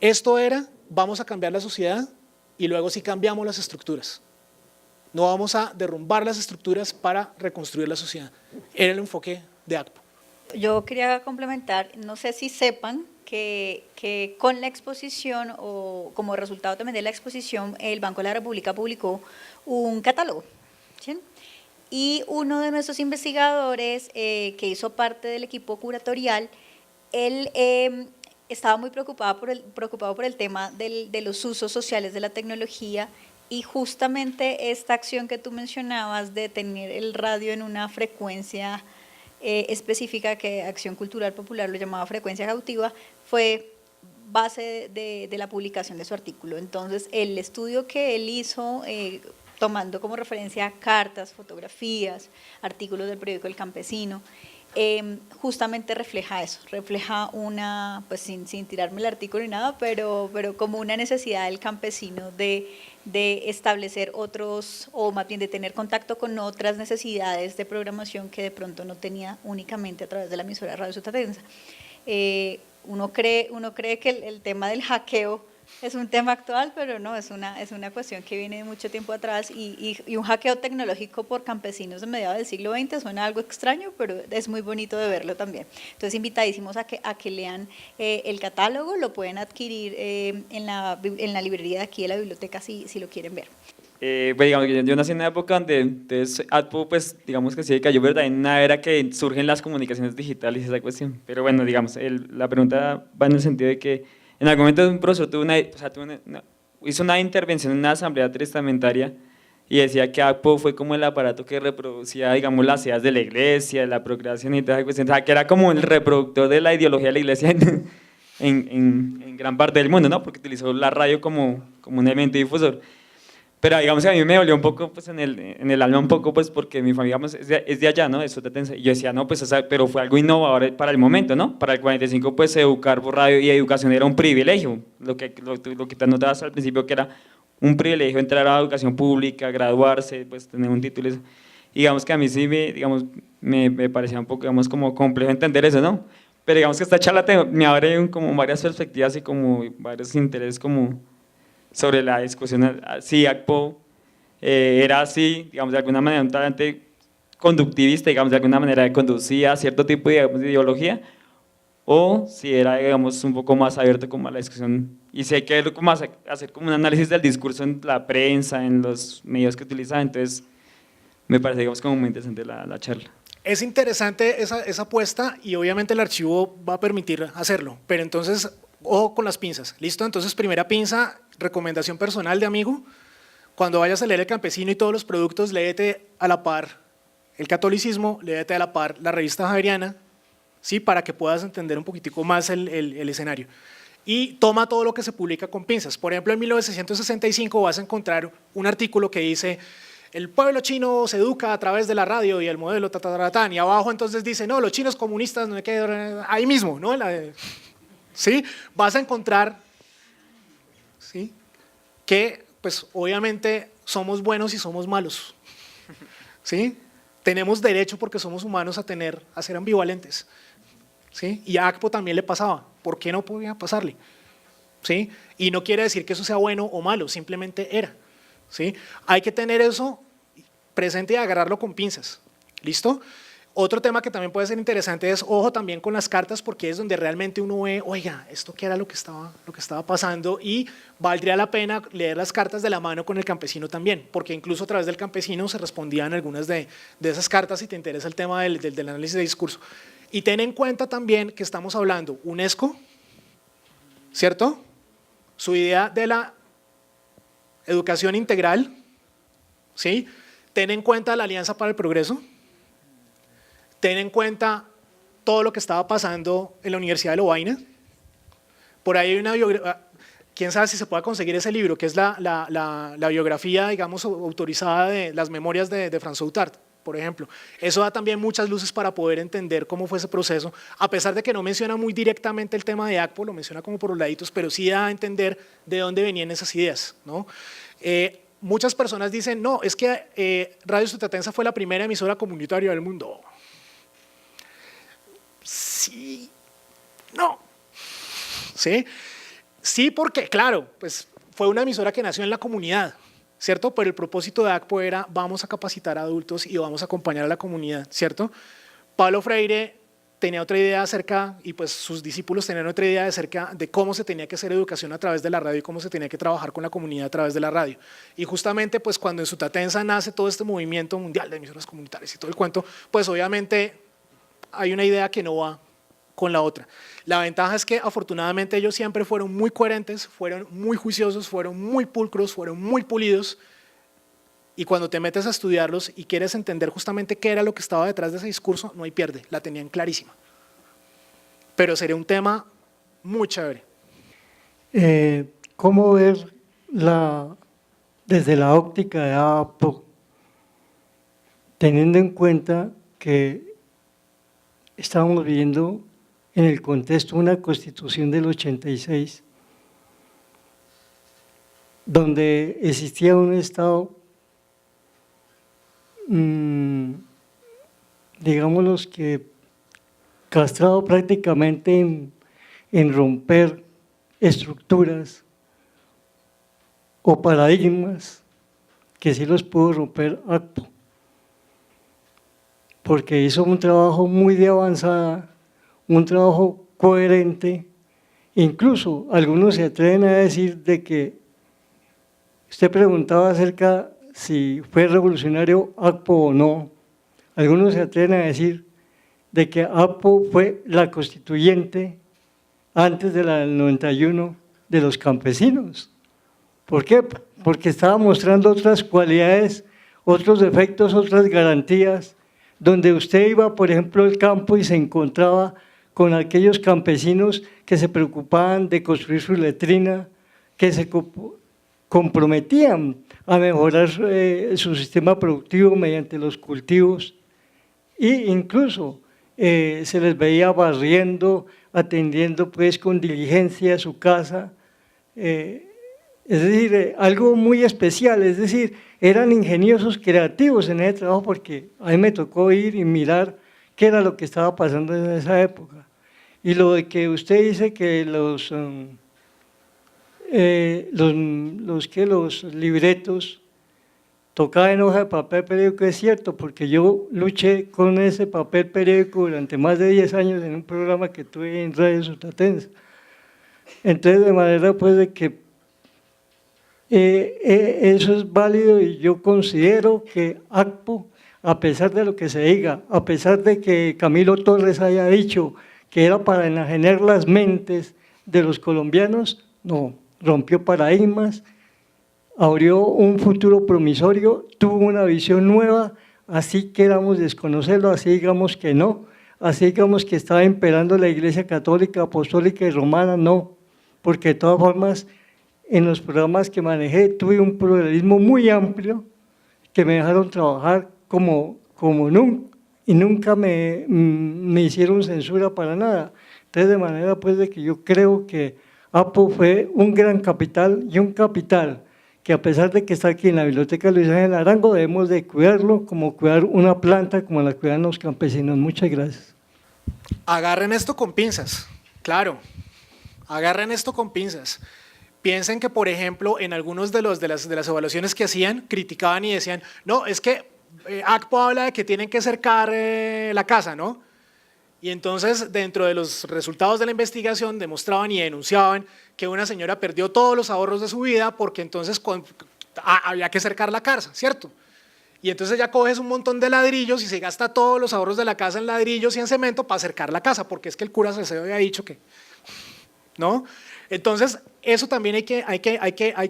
Esto era, vamos a cambiar la sociedad y luego sí cambiamos las estructuras. No vamos a derrumbar las estructuras para reconstruir la sociedad. Era el enfoque de ACPO. Yo quería complementar, no sé si sepan que con la exposición o como resultado también de la exposición, el Banco de la República publicó un catálogo, ¿sí? Y uno de nuestros investigadores que hizo parte del equipo curatorial, él estaba muy preocupado por el tema de los usos sociales de la tecnología, y justamente esta acción que tú mencionabas de tener el radio en una frecuencia específica, que Acción Cultural Popular lo llamaba frecuencia cautiva, fue base de la publicación de su artículo. Entonces, el estudio que él hizo, tomando como referencia cartas, fotografías, artículos del periódico El Campesino, justamente refleja eso, refleja una, pues sin tirarme el artículo ni nada, pero como una necesidad del campesino de establecer otros, o más bien de tener contacto con otras necesidades de programación que de pronto no tenía únicamente a través de la emisora Radio Sutatensa. Uno cree que el tema del hackeo Es un tema actual, pero no, es una cuestión que viene de mucho tiempo atrás y un hackeo tecnológico por campesinos de mediados del siglo XX suena algo extraño, pero es muy bonito de verlo también. Entonces, invitadísimos a que lean el catálogo, lo pueden adquirir en la librería de aquí de la biblioteca si lo quieren ver. Pues digamos, yo nací en una época donde entonces ADPO, pues digamos que sí cayó, ¿verdad? En una era que surgen las comunicaciones digitales y esa cuestión. Pero bueno, digamos, la pregunta va en el sentido de que en algún momento un profesor hizo una intervención en una asamblea testamentaria y decía que ADPO fue como el aparato que reproducía, digamos, las ideas de la iglesia, la procreación y toda esa cuestión, o sea, que era como el reproductor de la ideología de la iglesia en gran parte del mundo, ¿no? Porque utilizó la radio como un elemento difusor. Pero digamos que a mí me dolió un poco pues, en el alma un poco pues porque mi familia digamos, es de allá, ¿no? De Sotatensa. Y yo decía, no, pues, o sea, pero fue algo innovador para el momento, ¿no? Para el 45 pues educar por radio y educación era un privilegio, lo que te notabas al principio que era un privilegio entrar a la educación pública, graduarse, pues tener un título. Y digamos que a mí sí me parecía un poco, digamos, como complejo entender eso, ¿no? Pero digamos que esta charla me abre como varias perspectivas y como varios intereses como sobre la discusión, si ADPO era así, digamos, de alguna manera un talante conductivista, digamos, de alguna manera conducía a cierto tipo de ideología, o si era, digamos, un poco más abierto como a la discusión, y si hay que hacer como un análisis del discurso en la prensa, en los medios que utilizaba, entonces me parece, digamos, como muy interesante la charla. Es interesante esa apuesta y obviamente el archivo va a permitir hacerlo, pero entonces, ojo con las pinzas, ¿listo? Entonces, primera pinza, recomendación personal de amigo, cuando vayas a leer El Campesino y todos los productos, léete a la par el catolicismo, léete a la par la revista Javeriana, ¿sí? Para que puedas entender un poquitico más el escenario. Y toma todo lo que se publica con pinzas. Por ejemplo, en 1965 vas a encontrar un artículo que dice el pueblo chino se educa a través de la radio y el modelo tatataratán, y abajo entonces dice, no, los chinos comunistas, no hay que, ahí mismo, ¿no? ¿Sí? Vas a encontrar, ¿sí? Que pues obviamente somos buenos y somos malos, ¿sí? Tenemos derecho porque somos humanos a ser ambivalentes, ¿sí? Y a ADPO también le pasaba, ¿por qué no podía pasarle? ¿Sí? Y no quiere decir que eso sea bueno o malo, simplemente era, ¿sí? Hay que tener eso presente y agarrarlo con pinzas, ¿listo? Otro tema que también puede ser interesante es, ojo también con las cartas, porque es donde realmente uno ve, oiga, esto qué era lo que estaba pasando, y valdría la pena leer las cartas de la mano con el campesino también, porque incluso a través del campesino se respondían algunas de esas cartas si te interesa el tema del análisis de discurso. Y ten en cuenta también que estamos hablando UNESCO, ¿cierto? Su idea de la educación integral, ¿sí? Ten en cuenta la Alianza para el Progreso, ten en cuenta todo lo que estaba pasando en la Universidad de Lovaina. Por ahí hay una biografía, quién sabe si se puede conseguir ese libro, que es la biografía, digamos, autorizada de las memorias de François Outard, por ejemplo. Eso da también muchas luces para poder entender cómo fue ese proceso, a pesar de que no menciona muy directamente el tema de ADPO, lo menciona como por los laditos, pero sí da a entender de dónde venían esas ideas, ¿no? Muchas personas dicen, no, es que Radio Sotatensa fue la primera emisora comunitaria del mundo. Sí, no, ¿sí? Sí, porque claro, pues fue una emisora que nació en la comunidad, ¿cierto? Pero el propósito de ADPO era vamos a capacitar a adultos y vamos a acompañar a la comunidad, ¿cierto? Pablo Freire tenía otra idea acerca, y pues sus discípulos tenían otra idea acerca de cómo se tenía que hacer educación a través de la radio y cómo se tenía que trabajar con la comunidad a través de la radio. Y justamente pues cuando en Sotatensa nace todo este movimiento mundial de emisoras comunitarias y todo el cuento, pues obviamente hay una idea que no va con la otra. La ventaja es que afortunadamente ellos siempre fueron muy coherentes, fueron muy juiciosos, fueron muy pulcros, fueron muy pulidos, y cuando te metes a estudiarlos y quieres entender justamente qué era lo que estaba detrás de ese discurso, no hay pierde, la tenían clarísima. Pero sería un tema muy chévere. ¿Cómo ver desde la óptica de ADPO, teniendo en cuenta que estábamos viviendo en el contexto de una constitución del 86, donde existía un Estado, digámoslo que castrado prácticamente en romper estructuras o paradigmas que sí los pudo romper ACPO, porque hizo un trabajo muy de avanzada, un trabajo coherente. Incluso algunos se atreven a decir de que, usted preguntaba acerca si fue revolucionario ACPO o no, algunos se atreven a decir de que ACPO fue la constituyente antes de la del 91 de los campesinos. ¿Por qué? Porque estaba mostrando otras cualidades, otros defectos, otras garantías, donde usted iba, por ejemplo, al campo y se encontraba con aquellos campesinos que se preocupaban de construir su letrina, que se comprometían a mejorar su sistema productivo mediante los cultivos, e incluso se les veía barriendo, atendiendo pues con diligencia su casa, es decir, algo muy especial, es decir, eran ingeniosos, creativos en ese trabajo, porque a mí me tocó ir y mirar qué era lo que estaba pasando en esa época. Y lo de que usted dice que los libretos tocaban en hoja de papel periódico, es cierto, porque yo luché con ese papel periódico durante más de 10 años en un programa que tuve en Radio Sutatensa. Entonces, de manera pues de que eso es válido, y yo considero que ACPO, a pesar de lo que se diga, a pesar de que Camilo Torres haya dicho que era para enajenar las mentes de los colombianos, no, rompió paradigmas, abrió un futuro promisorio, tuvo una visión nueva, así queramos desconocerlo, así digamos que no, así digamos que estaba imperando la Iglesia Católica, Apostólica y Romana, no, porque de todas formas en los programas que manejé tuve un pluralismo muy amplio que me dejaron trabajar como nunca, y nunca me hicieron censura para nada. Entonces, de manera pues de que yo creo que ACPO fue un gran capital, y un capital que, a pesar de que está aquí en la Biblioteca Luis Ángel Arango, debemos de cuidarlo como cuidar una planta, como la cuidan los campesinos. Muchas gracias. Agarren esto con pinzas, claro, agarren esto con pinzas. Piensen que, por ejemplo, en algunos de las evaluaciones que hacían, criticaban y decían, no, es que ACPO habla de que tienen que cercar la casa, ¿no? Y entonces, dentro de los resultados de la investigación, demostraban y denunciaban que una señora perdió todos los ahorros de su vida porque entonces había que cercar la casa, ¿cierto? Y entonces ya coges un montón de ladrillos y se gasta todos los ahorros de la casa en ladrillos y en cemento para cercar la casa, porque es que el cura se había dicho que, ¿no? Entonces, eso también hay que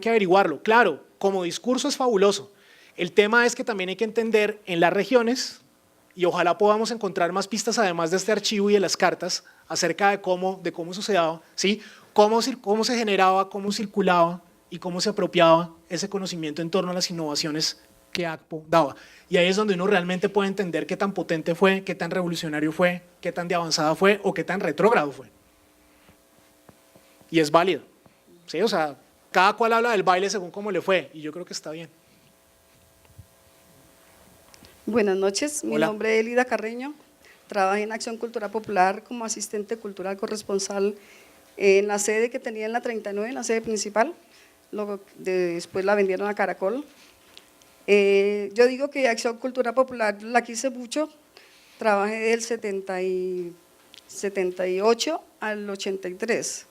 averiguarlo. Claro, como discurso es fabuloso. El tema es que también hay que entender en las regiones, y ojalá podamos encontrar más pistas además de este archivo y de las cartas acerca de cómo sucedía, ¿sí? Cómo se generaba, cómo circulaba y cómo se apropiaba ese conocimiento en torno a las innovaciones que ACPO daba. Y ahí es donde uno realmente puede entender qué tan potente fue, qué tan revolucionario fue, qué tan de avanzada fue o qué tan retrógrado fue. Y es válido, ¿sí? O sea, cada cual habla del baile según cómo le fue, y yo creo que está bien. Buenas noches, mi Hola. nombre es Elida Carreño, trabajé en Acción Cultural Popular como asistente cultural corresponsal en la sede que tenía en la 39, en la sede principal, luego después la vendieron a Caracol. Yo digo que Acción Cultural Popular la quise mucho, trabajé del 78 al 83.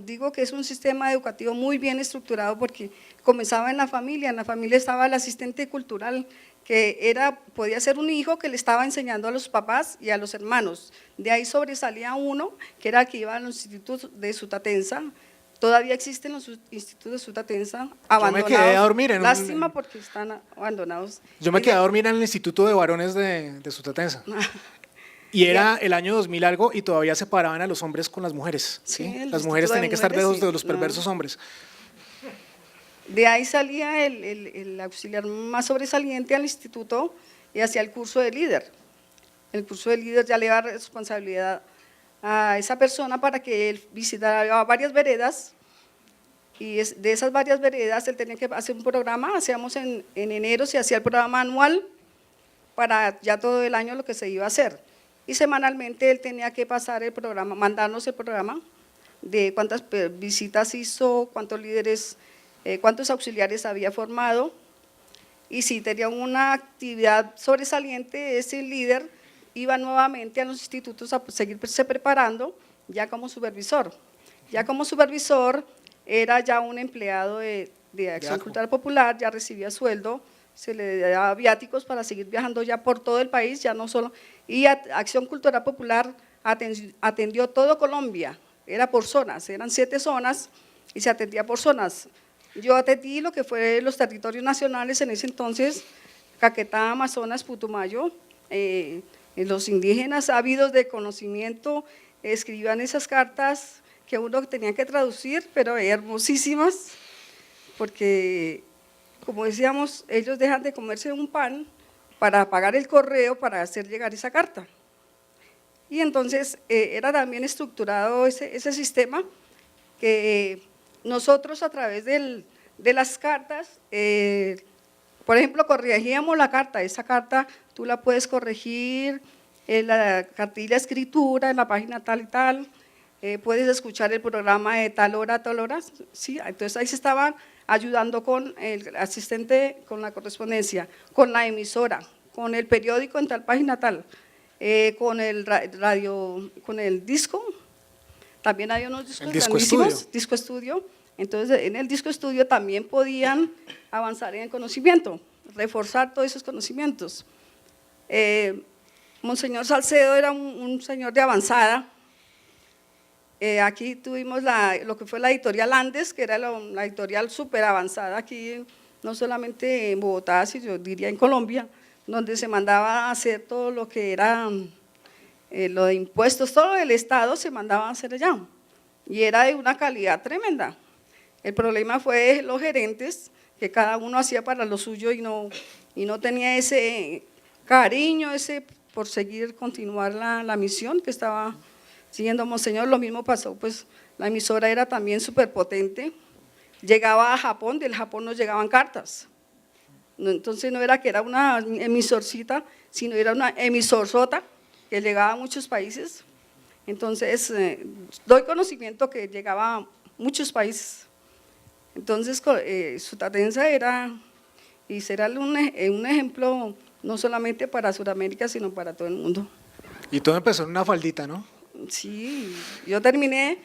Digo que es un sistema educativo muy bien estructurado porque comenzaba en la familia estaba el asistente cultural, que podía ser un hijo que le estaba enseñando a los papás y a los hermanos. De ahí sobresalía uno, que era el que iba a los institutos de Sutatensa. Todavía existen los institutos de Sutatensa abandonados. Yo me quedé a dormir en Lástima porque están abandonados. Yo me quedé a dormir en el Instituto de Varones de Sutatensa. Y era el año 2000 algo y todavía separaban a los hombres con las mujeres. ¿sí? Las mujeres tenían que estar de los perversos hombres. De ahí salía el auxiliar más sobresaliente al instituto y hacía el curso de líder. El curso de líder ya le daba responsabilidad a esa persona para que él visitara varias veredas, y de esas varias veredas él tenía que hacer un programa. Hacíamos en enero, se hacía el programa anual para ya todo el año lo que se iba a hacer. Y semanalmente él tenía que pasar el programa, mandarnos el programa de cuántas visitas hizo, cuántos líderes, cuántos auxiliares había formado, y si tenía una actividad sobresaliente, ese líder iba nuevamente a los institutos a seguirse preparando ya como supervisor. Ya como supervisor era ya un empleado de Acción Cultural Popular, ya recibía sueldo, se le daba viáticos para seguir viajando ya por todo el país, ya no solo, y Acción Cultural Popular atendió todo Colombia, era por zonas, eran 7 zonas y se atendía por zonas. Yo atendí lo que fue los territorios nacionales en ese entonces, Caquetá, Amazonas, Putumayo, los indígenas ávidos de conocimiento escribían esas cartas que uno tenía que traducir, pero hermosísimas, porque, como decíamos, ellos dejan de comerse un pan para pagar el correo para hacer llegar esa carta. Y entonces era también estructurado ese sistema que nosotros a través de las cartas, por ejemplo, corregíamos la carta, esa carta tú la puedes corregir en la cartilla escritura, en la página tal y tal, puedes escuchar el programa de tal hora a tal hora, ¿sí? Entonces ahí se estaban ayudando con el asistente, con la correspondencia, con la emisora, con el periódico en tal página tal, con el radio, con el disco, también hay unos discos grandísimos, disco estudio, entonces en el disco estudio también podían avanzar en el conocimiento, reforzar todos esos conocimientos. Monseñor Salcedo era un señor de avanzada. Aquí tuvimos lo que fue la editorial Andes, que era la editorial súper avanzada aquí, no solamente en Bogotá, sino yo diría en Colombia, donde se mandaba a hacer todo lo que era lo de impuestos, todo el Estado se mandaba a hacer allá, y era de una calidad tremenda. El problema fue los gerentes, que cada uno hacía para lo suyo y no tenía ese cariño, por continuar la misión que estaba siguiendo Monseñor. Lo mismo pasó, pues la emisora era también súper potente, llegaba a Japón, del Japón nos llegaban cartas, entonces no era que era una emisorcita, sino era una emisorzota que llegaba a muchos países, entonces doy conocimiento que llegaba a muchos países, entonces Sutatensa era y será un ejemplo no solamente para Sudamérica, sino para todo el mundo. Y todo empezó en una faldita, ¿no? Sí, yo terminé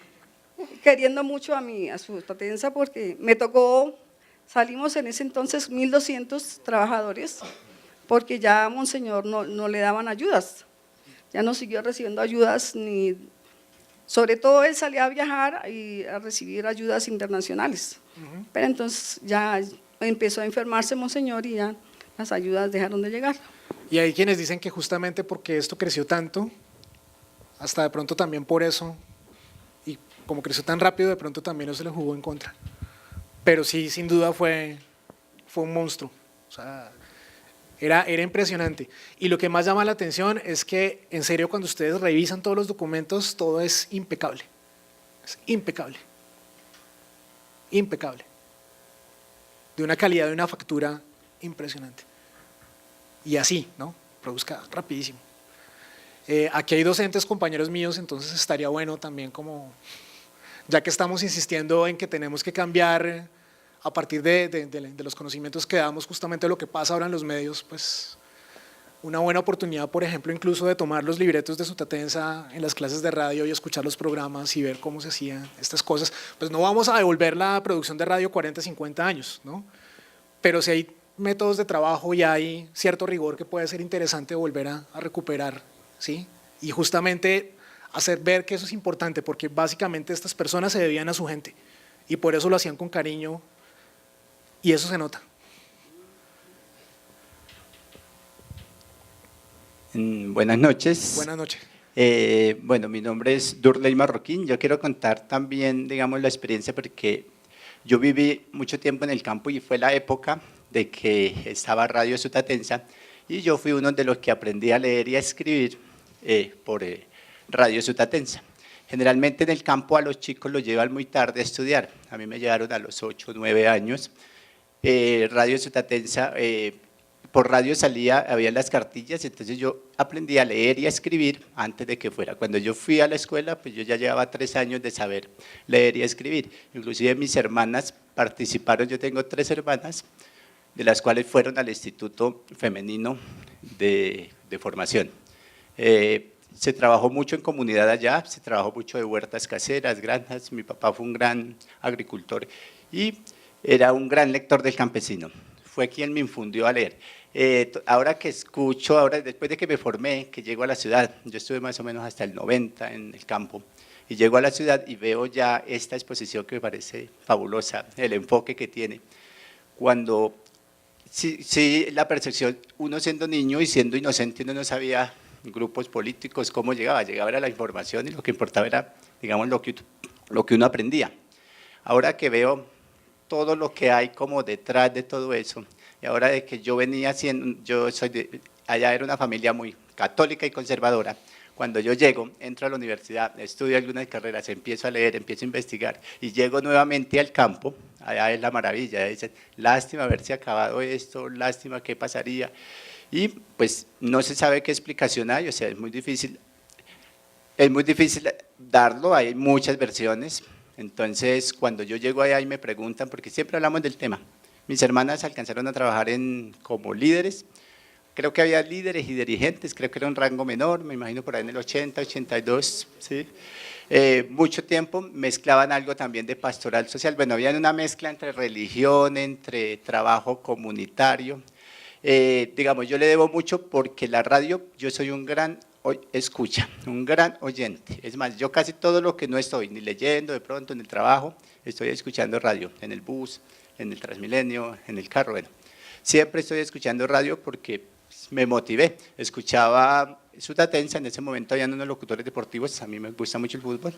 queriendo mucho a Sutatensa porque me tocó, salimos en ese entonces 1.200 trabajadores, porque ya Monseñor no le daban ayudas, ya no siguió recibiendo ayudas, sobre todo él salía a viajar y a recibir ayudas internacionales, pero entonces ya empezó a enfermarse Monseñor y ya las ayudas dejaron de llegar. Y hay quienes dicen que justamente porque esto creció tanto, hasta de pronto también por eso, y como creció tan rápido, de pronto también no se le jugó en contra. Pero sí, sin duda fue un monstruo, o sea, era impresionante. Y lo que más llama la atención es que, en serio, cuando ustedes revisan todos los documentos, todo es impecable, impecable, de una calidad, de una factura impresionante. Y así, ¿no? Produzca rapidísimo. Aquí hay docentes, compañeros míos, entonces estaría bueno también como, ya que estamos insistiendo en que tenemos que cambiar a partir de los conocimientos que damos, justamente lo que pasa ahora en los medios, pues una buena oportunidad, por ejemplo, incluso de tomar los libretos de Sutatensa en las clases de radio y escuchar los programas y ver cómo se hacían estas cosas. Pues no vamos a devolver la producción de radio 40, 50 años, ¿no? Pero si hay métodos de trabajo y hay cierto rigor que puede ser interesante volver a recuperar, ¿sí? Y justamente hacer ver que eso es importante, porque básicamente estas personas se debían a su gente y por eso lo hacían con cariño y eso se nota. Buenas noches. Buenas noches. Bueno, mi nombre es Durley Marroquín. Yo quiero contar también, digamos, la experiencia porque yo viví mucho tiempo en el campo y fue la época de que estaba Radio Sutatensa y yo fui uno de los que aprendí a leer y a escribir por Radio Sutatensa. Generalmente en el campo a los chicos los llevan muy tarde a estudiar. A mí me llevaron a los 8 o 9 años. Radio Sutatensa por radio había las cartillas, entonces yo aprendí a leer y a escribir antes de que fuera. Cuando yo fui a la escuela, pues yo ya llevaba 3 años de saber leer y escribir. Inclusive mis hermanas participaron, yo tengo 3 hermanas, de las cuales fueron al Instituto Femenino de Formación. Se trabajó mucho en comunidad allá, se trabajó mucho de huertas caseras, granjas. Mi papá fue un gran agricultor y era un gran lector del Campesino. Fue quien me infundió a leer. Ahora que escucho, ahora después de que me formé, que llego a la ciudad, yo estuve más o menos hasta el 90 en el campo, y llego a la ciudad y veo ya esta exposición que me parece fabulosa, el enfoque que tiene. Cuando, sí, la percepción, uno siendo niño y siendo inocente, uno no sabía grupos políticos, cómo llegaba a la información y lo que importaba era, digamos, lo que uno aprendía. Ahora que veo todo lo que hay como detrás de todo eso, y ahora de que yo venía siendo, allá era una familia muy católica y conservadora. Cuando yo llego, entro a la universidad, estudio algunas carreras, empiezo a leer, empiezo a investigar y llego nuevamente al campo, allá es la maravilla, dicen, lástima haberse acabado esto, lástima qué pasaría, y pues no se sabe qué explicación hay, o sea, es muy difícil darlo, hay muchas versiones. Entonces, cuando yo llego allá y me preguntan, porque siempre hablamos del tema, mis hermanas alcanzaron a trabajar como líderes, creo que había líderes y dirigentes, creo que era un rango menor, me imagino por ahí en el 80, 82, ¿sí? Mucho tiempo mezclaban algo también de pastoral social, bueno, había una mezcla entre religión, entre trabajo comunitario, digamos, yo le debo mucho porque la radio, yo soy un gran escucha, un gran oyente. Es más, yo casi todo lo que no estoy ni leyendo de pronto en el trabajo, estoy escuchando radio, en el bus, en el Transmilenio, en el carro, bueno. Siempre estoy escuchando radio porque me motivé. Escuchaba Sutatensa, en ese momento había unos locutores deportivos, a mí me gusta mucho el fútbol,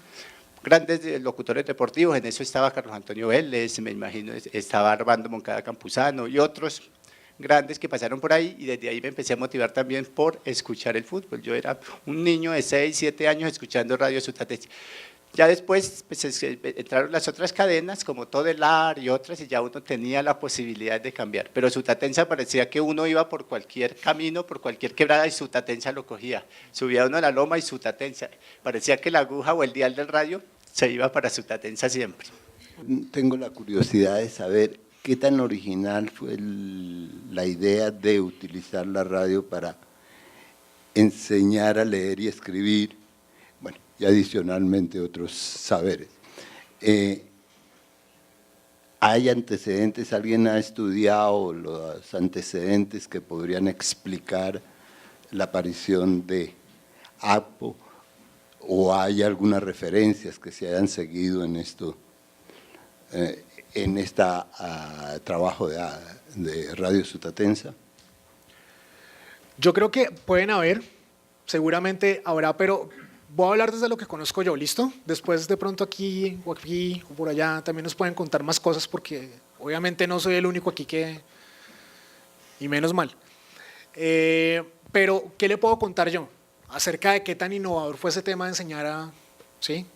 grandes locutores deportivos, en eso estaba Carlos Antonio Vélez, me imagino, estaba Armando Moncada Campuzano y otros grandes que pasaron por ahí, y desde ahí me empecé a motivar también por escuchar el fútbol. Yo era un niño de 6, 7 años escuchando radio Sutatensa. Ya después pues, entraron las otras cadenas como Todelar y otras, y ya uno tenía la posibilidad de cambiar, pero Sutatensa parecía que uno iba por cualquier camino, por cualquier quebrada y Sutatensa lo cogía. Subía uno a la loma y Sutatensa, parecía que la aguja o el dial del radio se iba para Sutatensa siempre. Tengo la curiosidad de saber qué tan original fue la idea de utilizar la radio para enseñar a leer y escribir, bueno, y adicionalmente otros saberes. ¿Hay antecedentes? ¿Alguien ha estudiado los antecedentes que podrían explicar la aparición de APO? ¿O hay algunas referencias que se hayan seguido en esto? En este trabajo de Radio Sutatensa? Yo creo que pueden haber, seguramente habrá, pero voy a hablar desde lo que conozco yo, ¿listo? Después de pronto aquí o por allá también nos pueden contar más cosas, porque obviamente no soy el único aquí y menos mal. Pero, ¿qué le puedo contar yo acerca de qué tan innovador fue ese tema de enseñar ¿sí?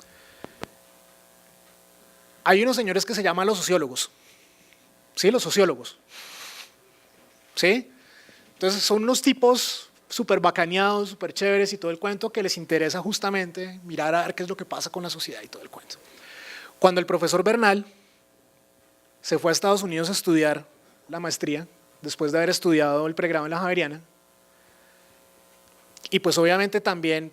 Hay unos señores que se llaman los sociólogos, ¿sí? Los sociólogos, ¿sí? Entonces son unos tipos súper bacaneados, súper chéveres y todo el cuento, que les interesa justamente mirar a ver qué es lo que pasa con la sociedad y todo el cuento. Cuando el profesor Bernal se fue a Estados Unidos a estudiar la maestría, después de haber estudiado el pregrado en la Javeriana, y pues obviamente también,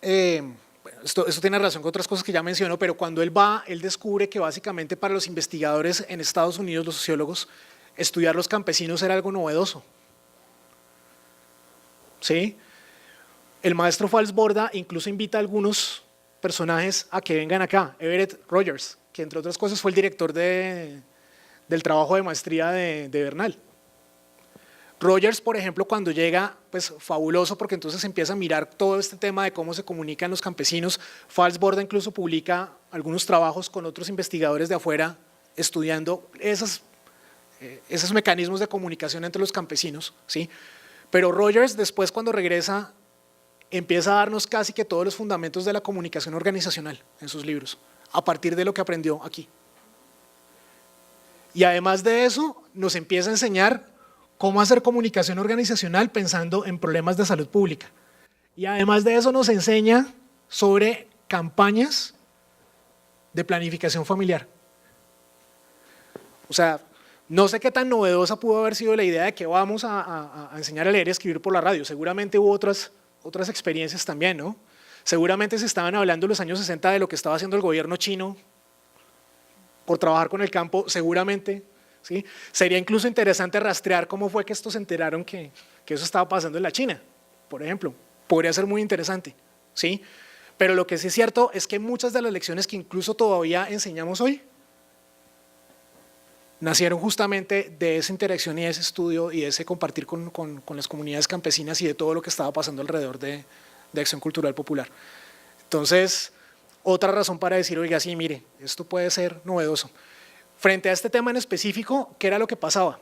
esto tiene relación con otras cosas que ya menciono, pero cuando él va, él descubre que básicamente para los investigadores en Estados Unidos, los sociólogos, estudiar los campesinos era algo novedoso. ¿Sí? El maestro Falsborda incluso invita a algunos personajes a que vengan acá. Everett Rogers, que entre otras cosas fue el director del trabajo de maestría de Bernal. Rogers, por ejemplo, cuando llega, pues fabuloso, porque entonces empieza a mirar todo este tema de cómo se comunican los campesinos. Falsborda incluso publica algunos trabajos con otros investigadores de afuera estudiando esos mecanismos de comunicación entre los campesinos, ¿sí? Pero Rogers después, cuando regresa, empieza a darnos casi que todos los fundamentos de la comunicación organizacional en sus libros, a partir de lo que aprendió aquí. Y además de eso, nos empieza a enseñar cómo hacer comunicación organizacional pensando en problemas de salud pública. Y además de eso nos enseña sobre campañas de planificación familiar. O sea, no sé qué tan novedosa pudo haber sido la idea de que vamos a enseñar a leer y escribir por la radio. Seguramente hubo otras experiencias también, ¿no? Seguramente se estaban hablando en los años 60 de lo que estaba haciendo el gobierno chino por trabajar con el campo, seguramente, ¿sí? Sería incluso interesante rastrear cómo fue que estos se enteraron que eso estaba pasando en la China, por ejemplo. Podría ser muy interesante, ¿sí? Pero lo que sí es cierto es que muchas de las lecciones que incluso todavía enseñamos hoy nacieron justamente de esa interacción y de ese estudio y de ese compartir con las comunidades campesinas y de todo lo que estaba pasando alrededor de Acción Cultural Popular. Entonces, otra razón para decir, oiga, sí, mire, esto puede ser novedoso. Frente a este tema en específico, ¿qué era lo que pasaba?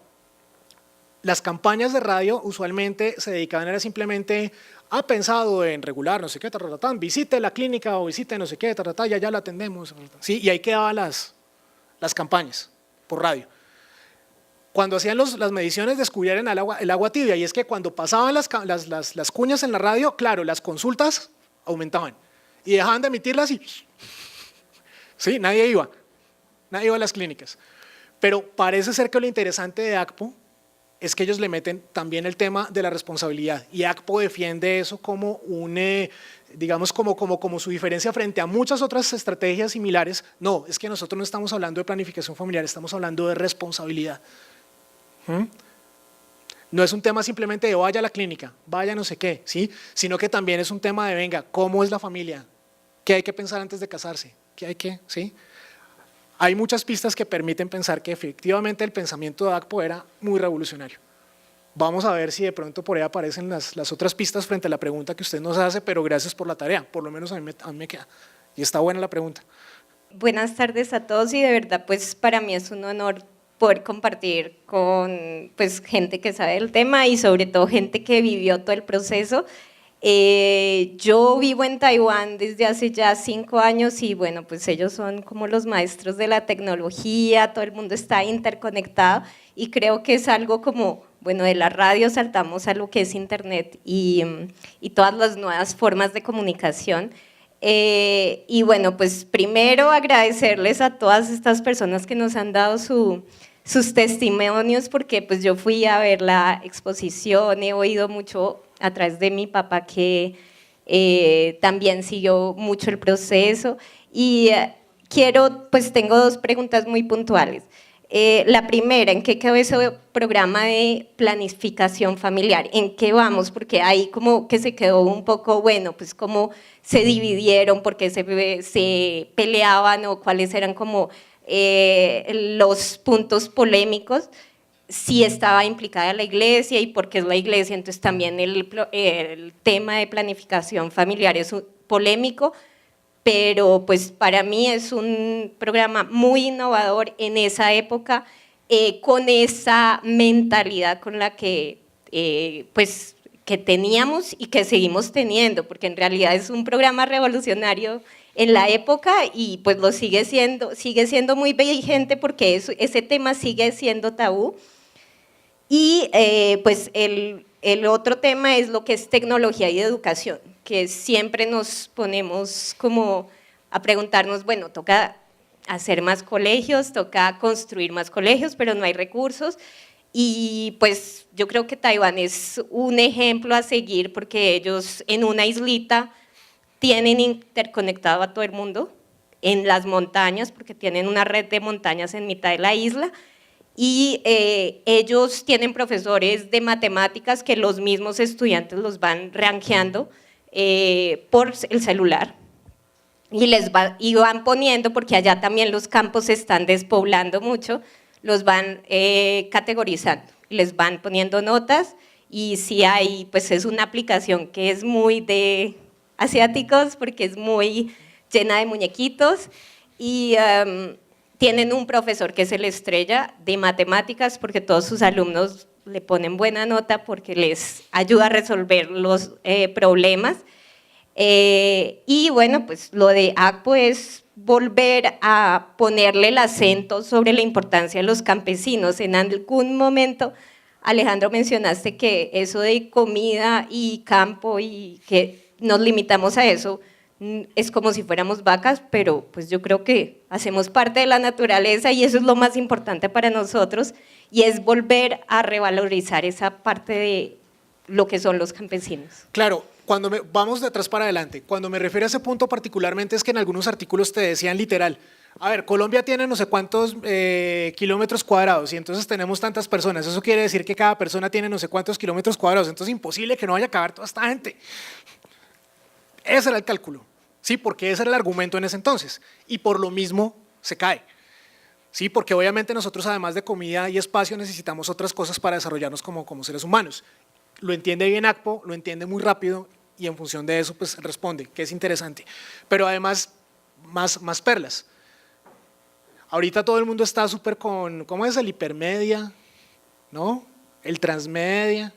Las campañas de radio usualmente se dedicaban era simplemente ha pensado en regular no sé qué, visite la clínica o visite no sé qué, ya la atendemos, ¿sí? Y ahí quedaban las campañas por radio. Cuando hacían las mediciones descubrieron el agua tibia, y es que cuando pasaban las cuñas en la radio, claro, las consultas aumentaban y dejaban de emitirlas y sí, nadie iba a las clínicas. Pero parece ser que lo interesante de ACPO es que ellos le meten también el tema de la responsabilidad, y ACPO defiende eso como digamos como su diferencia frente a muchas otras estrategias similares. No, es que nosotros no estamos hablando de planificación familiar, estamos hablando de responsabilidad. No es un tema simplemente de vaya a la clínica, vaya no sé qué, ¿sí? Sino que también es un tema de venga, ¿cómo es la familia? ¿Qué hay que pensar antes de casarse? ¿Qué hay que, sí? Hay muchas pistas que permiten pensar que efectivamente el pensamiento de ACPO era muy revolucionario. Vamos a ver si de pronto por ahí aparecen las otras pistas frente a la pregunta que usted nos hace, pero gracias por la tarea, por lo menos a mí me queda. Y está buena la pregunta. Buenas tardes a todos, y de verdad pues para mí es un honor poder compartir con pues, gente que sabe del tema y sobre todo gente que vivió todo el proceso. Yo vivo en Taiwán desde hace ya 5 años y bueno, pues ellos son como los maestros de la tecnología, todo el mundo está interconectado y creo que es algo como, bueno, de la radio saltamos a lo que es internet y todas las nuevas formas de comunicación. Y bueno, pues primero agradecerles a todas estas personas que nos han dado sus testimonios, porque pues yo fui a ver la exposición, he oído mucho a través de mi papá que también siguió mucho el proceso y tengo 2 preguntas muy puntuales. La primera, ¿en qué quedó ese programa de planificación familiar? ¿En qué vamos? Porque ahí como que se quedó un poco, bueno, pues cómo se dividieron, por qué se peleaban o cuáles eran como los puntos polémicos, si estaba implicada la iglesia y por qué es la iglesia, entonces también el tema de planificación familiar es polémico, pero pues para mí es un programa muy innovador en esa época, con esa mentalidad con la que pues que teníamos y que seguimos teniendo, porque en realidad es un programa revolucionario en la época y pues lo sigue siendo muy vigente porque ese tema sigue siendo tabú. Y pues el otro tema es lo que es tecnología y educación, que siempre nos ponemos como a preguntarnos, bueno, toca hacer más colegios, toca construir más colegios, pero no hay recursos. Y pues yo creo que Taiwán es un ejemplo a seguir porque ellos en una islita tienen interconectado a todo el mundo en las montañas, porque tienen una red de montañas en mitad de la isla, y ellos tienen profesores de matemáticas que los mismos estudiantes los van rankeando por el celular y van poniendo, porque allá también los campos se están despoblando mucho, los van categorizando, les van poniendo notas y si hay, pues es una aplicación que es muy de asiáticos porque es muy llena de muñequitos y tienen un profesor que es el estrella de matemáticas porque todos sus alumnos le ponen buena nota porque les ayuda a resolver los problemas. Y bueno, pues lo de ACPO es volver a ponerle el acento sobre la importancia de los campesinos. En algún momento Alejandro, mencionaste que eso de comida y campo y que nos limitamos a eso, es como si fuéramos vacas, pero pues yo creo que hacemos parte de la naturaleza y eso es lo más importante para nosotros, y es volver a revalorizar esa parte de lo que son los campesinos. Claro, vamos de atrás para adelante. Cuando me refiero a ese punto particularmente es que en algunos artículos te decían literal, a ver, Colombia tiene no sé cuántos kilómetros cuadrados y entonces tenemos tantas personas, eso quiere decir que cada persona tiene no sé cuántos kilómetros cuadrados, entonces es imposible que no vaya a caber toda esta gente. Ese era el cálculo, ¿sí? Porque ese era el argumento en ese entonces y por lo mismo se cae. Sí, porque obviamente nosotros además de comida y espacio necesitamos otras cosas para desarrollarnos como seres humanos. Lo entiende bien ACPO, lo entiende muy rápido y en función de eso pues responde, que es interesante. Pero además, más perlas. Ahorita todo el mundo está súper con, ¿cómo es? El hipermedia, ¿no? El transmedia.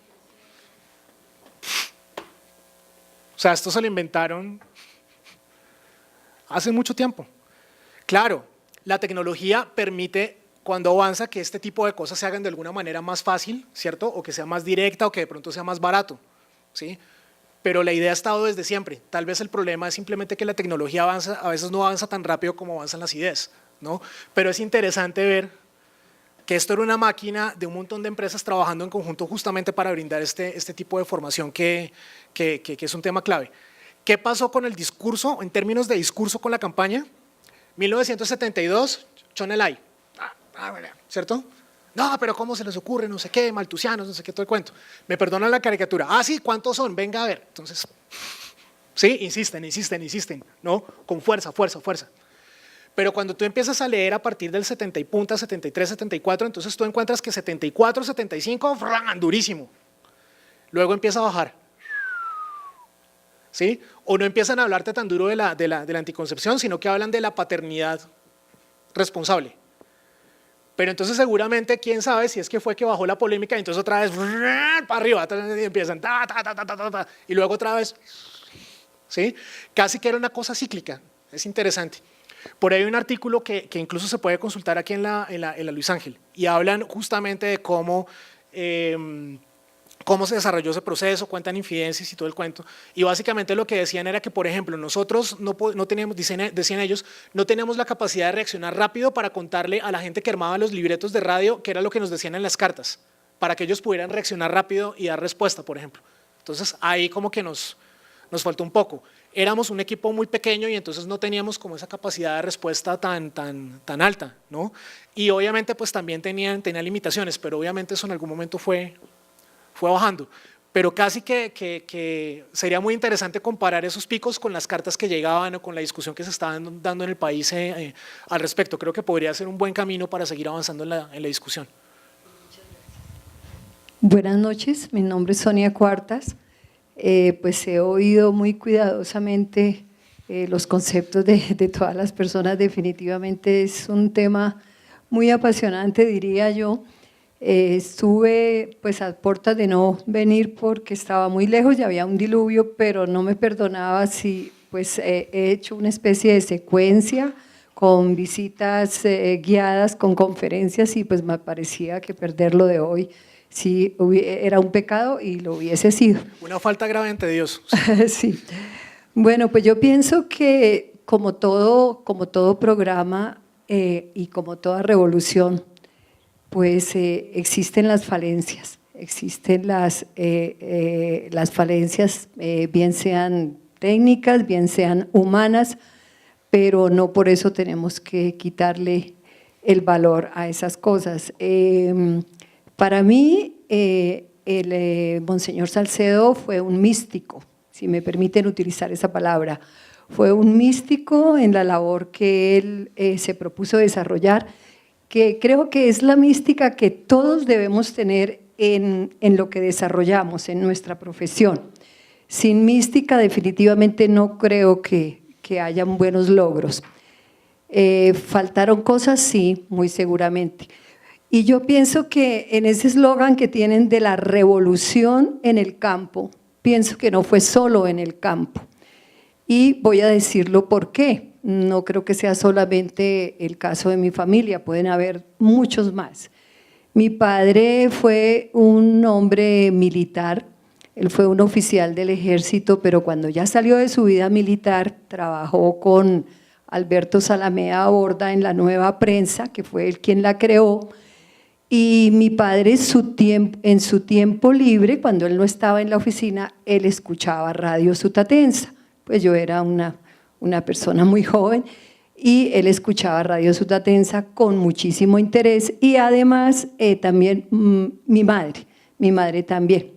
O sea, esto se lo inventaron hace mucho tiempo. Claro, la tecnología permite, cuando avanza, que este tipo de cosas se hagan de alguna manera más fácil, ¿cierto? O que sea más directa o que de pronto sea más barato, ¿sí? Pero la idea ha estado desde siempre. Tal vez el problema es simplemente que la tecnología avanza, a veces no avanza tan rápido como avanzan las ideas, ¿no? Pero es interesante ver que esto era una máquina de un montón de empresas trabajando en conjunto justamente para brindar este tipo de formación que es un tema clave. ¿Qué pasó con el discurso, en términos de discurso con la campaña? 1972, Chonelay, ¿cierto? No, pero ¿cómo se les ocurre? No sé qué, maltusianos, no sé qué, todo el cuento. Me perdonan la caricatura. Ah, sí, ¿cuántos son? Venga a ver. Entonces, sí, insisten, ¿no? Con fuerza. Pero cuando tú empiezas a leer a partir del 70 y punta, 73, 74, entonces tú encuentras que 74, 75, durísimo. Luego empieza a bajar. ¿Sí? O no empiezan a hablarte tan duro de la anticoncepción, sino que hablan de la paternidad responsable. Pero entonces seguramente, quién sabe si es que fue que bajó la polémica y entonces otra vez para arriba, y empiezan y luego otra vez, ¿sí? Casi que era una cosa cíclica, es interesante. Por ahí hay un artículo que incluso se puede consultar aquí en la Luis Ángel y hablan justamente de cómo se desarrolló ese proceso, cuentan infidencias y todo el cuento. Y básicamente lo que decían era que, por ejemplo, nosotros no teníamos, decían ellos, no teníamos la capacidad de reaccionar rápido para contarle a la gente que armaba los libretos de radio qué era lo que nos decían en las cartas, para que ellos pudieran reaccionar rápido y dar respuesta, por ejemplo. Entonces ahí como que nos faltó un poco. Éramos un equipo muy pequeño y entonces no teníamos como esa capacidad de respuesta tan alta, ¿no? Y obviamente pues también tenía limitaciones, pero obviamente eso en algún momento fue bajando, pero casi que sería muy interesante comparar esos picos con las cartas que llegaban o con la discusión que se estaba dando en el país al respecto. Creo que podría ser un buen camino para seguir avanzando en la discusión. Buenas noches, mi nombre es Sonia Cuartas. Pues he oído muy cuidadosamente los conceptos de todas las personas. Definitivamente es un tema muy apasionante, diría yo. Estuve pues a puertas de no venir porque estaba muy lejos y había un diluvio, pero no me perdonaba si pues he hecho una especie de secuencia con visitas guiadas, con conferencias, y pues me parecía que perderlo de hoy sí era un pecado y lo hubiese sido. Una falta grave ante Dios. Sí. Bueno, pues yo pienso que como todo programa y como toda revolución, pues existen las falencias, las falencias bien sean técnicas, bien sean humanas, pero no por eso tenemos que quitarle el valor a esas cosas. Para mí, Monseñor Salcedo fue un místico, si me permiten utilizar esa palabra. Fue un místico en la labor que él se propuso desarrollar, que creo que es la mística que todos debemos tener en lo que desarrollamos, en nuestra profesión. Sin mística definitivamente no creo que hayan buenos logros. ¿Faltaron cosas? Sí, muy seguramente. Y yo pienso que en ese eslogan que tienen de la revolución en el campo, pienso que no fue solo en el campo. Y voy a decirlo por qué. No creo que sea solamente el caso de mi familia, pueden haber muchos más. Mi padre fue un hombre militar, él fue un oficial del ejército, pero cuando ya salió de su vida militar, trabajó con Alberto Zalamea Borda en La Nueva Prensa, que fue él quien la creó, y mi padre en su tiempo libre, cuando él no estaba en la oficina, él escuchaba Radio Sutatensa. Pues yo era una persona muy joven y él escuchaba Radio Sutatensa con muchísimo interés, y además también mi madre también.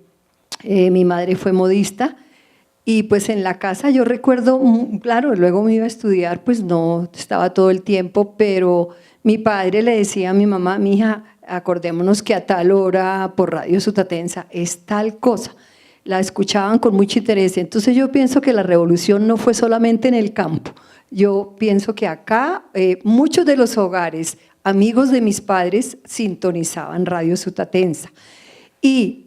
Mi madre fue modista, y pues en la casa yo recuerdo, claro, luego me iba a estudiar, pues no estaba todo el tiempo, pero mi padre le decía a mi mamá: mi hija, acordémonos que a tal hora por Radio Sutatensa es tal cosa. La escuchaban con mucho interés. Entonces yo pienso que la revolución no fue solamente en el campo. Yo pienso que acá muchos de los hogares, amigos de mis padres, sintonizaban Radio Sutatensa. Y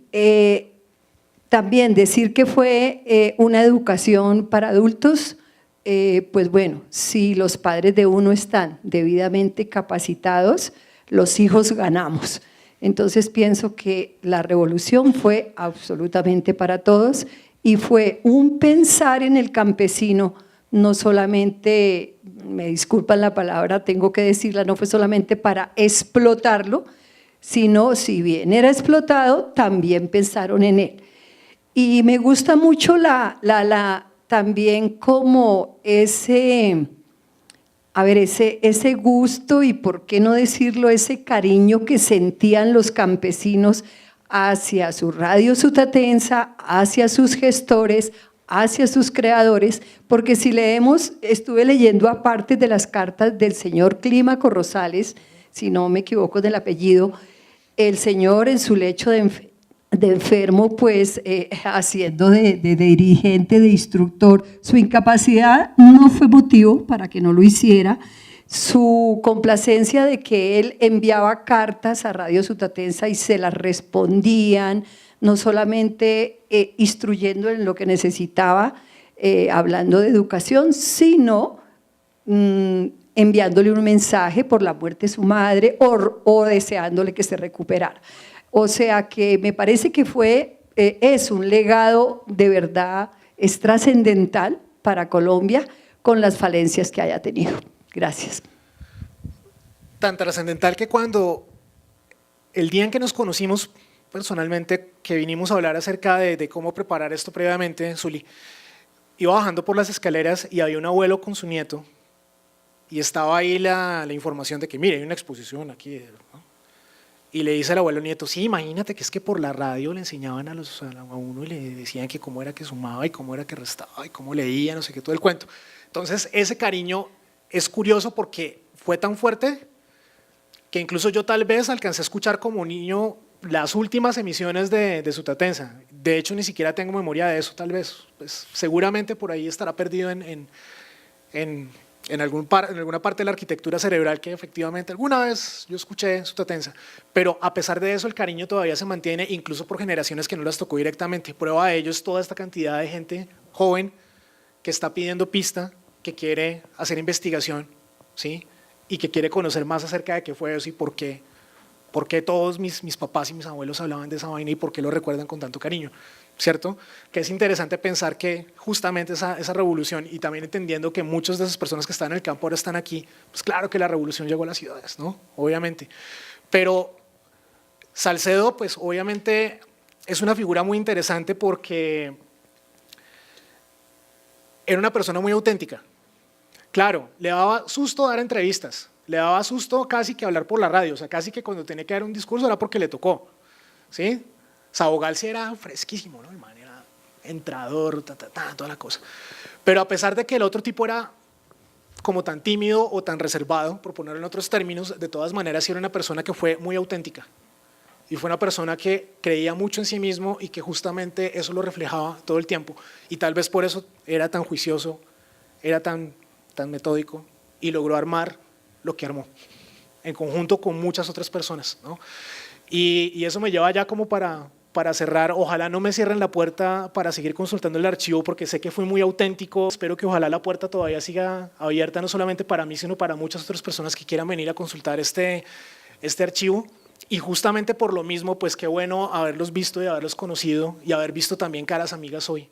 también decir que fue una educación para adultos, pues bueno, si los padres de uno están debidamente capacitados, los hijos ganamos. Entonces pienso que la revolución fue absolutamente para todos, y fue un pensar en el campesino, no solamente, me disculpan la palabra, tengo que decirla, no fue solamente para explotarlo, sino si bien era explotado, también pensaron en él. Y me gusta mucho también como ese gusto, y por qué no decirlo, ese cariño que sentían los campesinos hacia su Radio Sutatensa, hacia sus gestores, hacia sus creadores, porque si leemos, estuve leyendo aparte de las cartas del señor Clímaco Rosales, si no me equivoco del apellido, el señor en su lecho de enfermo, pues haciendo de dirigente, de instructor, su incapacidad no fue motivo para que no lo hiciera, su complacencia de que él enviaba cartas a Radio Sutatensa y se las respondían, no solamente instruyendo en lo que necesitaba, hablando de educación, sino enviándole un mensaje por la muerte de su madre o deseándole que se recuperara. O sea que me parece que es un legado de verdad, es trascendental para Colombia con las falencias que haya tenido. Gracias. Tan trascendental que cuando el día en que nos conocimos personalmente, que vinimos a hablar acerca de cómo preparar esto previamente, Zuli, iba bajando por las escaleras y había un abuelo con su nieto y estaba ahí la información de que mire, hay una exposición aquí, ¿no? Y le dice al abuelo nieto: sí, imagínate que es que por la radio le enseñaban a uno y le decían que cómo era que sumaba y cómo era que restaba y cómo leía, no sé qué, todo el cuento. Entonces ese cariño es curioso porque fue tan fuerte que incluso yo tal vez alcancé a escuchar como niño las últimas emisiones de Sutatensa. De hecho ni siquiera tengo memoria de eso, tal vez. Pues, seguramente por ahí estará perdido en alguna parte de la arquitectura cerebral que efectivamente alguna vez yo escuché Sutatensa, pero a pesar de eso el cariño todavía se mantiene, incluso por generaciones que no las tocó directamente. Prueba de ello es toda esta cantidad de gente joven que está pidiendo pista, que quiere hacer investigación, ¿sí? Y que quiere conocer más acerca de qué fue eso y por qué todos mis papás y mis abuelos hablaban de esa vaina y por qué lo recuerdan con tanto cariño, ¿cierto? Que es interesante pensar que justamente esa revolución, y también entendiendo que muchas de esas personas que están en el campo ahora están aquí, pues claro que la revolución llegó a las ciudades, ¿no? Obviamente. Pero Salcedo, pues obviamente es una figura muy interesante porque era una persona muy auténtica. Claro, le daba susto dar entrevistas, le daba susto casi que hablar por la radio, o sea, casi que cuando tenía que dar un discurso era porque le tocó, ¿sí? Sabogal sí era fresquísimo, ¿no? El man era entrador, toda la cosa. Pero a pesar de que el otro tipo era como tan tímido o tan reservado, por ponerlo en otros términos, de todas maneras sí era una persona que fue muy auténtica. Y fue una persona que creía mucho en sí mismo y que justamente eso lo reflejaba todo el tiempo. Y tal vez por eso era tan juicioso, era tan metódico y logró armar lo que armó, en conjunto con muchas otras personas, ¿no? Y eso me lleva ya como para cerrar. Ojalá no me cierren la puerta para seguir consultando el archivo, porque sé que fui muy auténtico. Espero que ojalá la puerta todavía siga abierta, no solamente para mí, sino para muchas otras personas que quieran venir a consultar este archivo. Y justamente por lo mismo, pues qué bueno haberlos visto y haberlos conocido y haber visto también caras amigas hoy.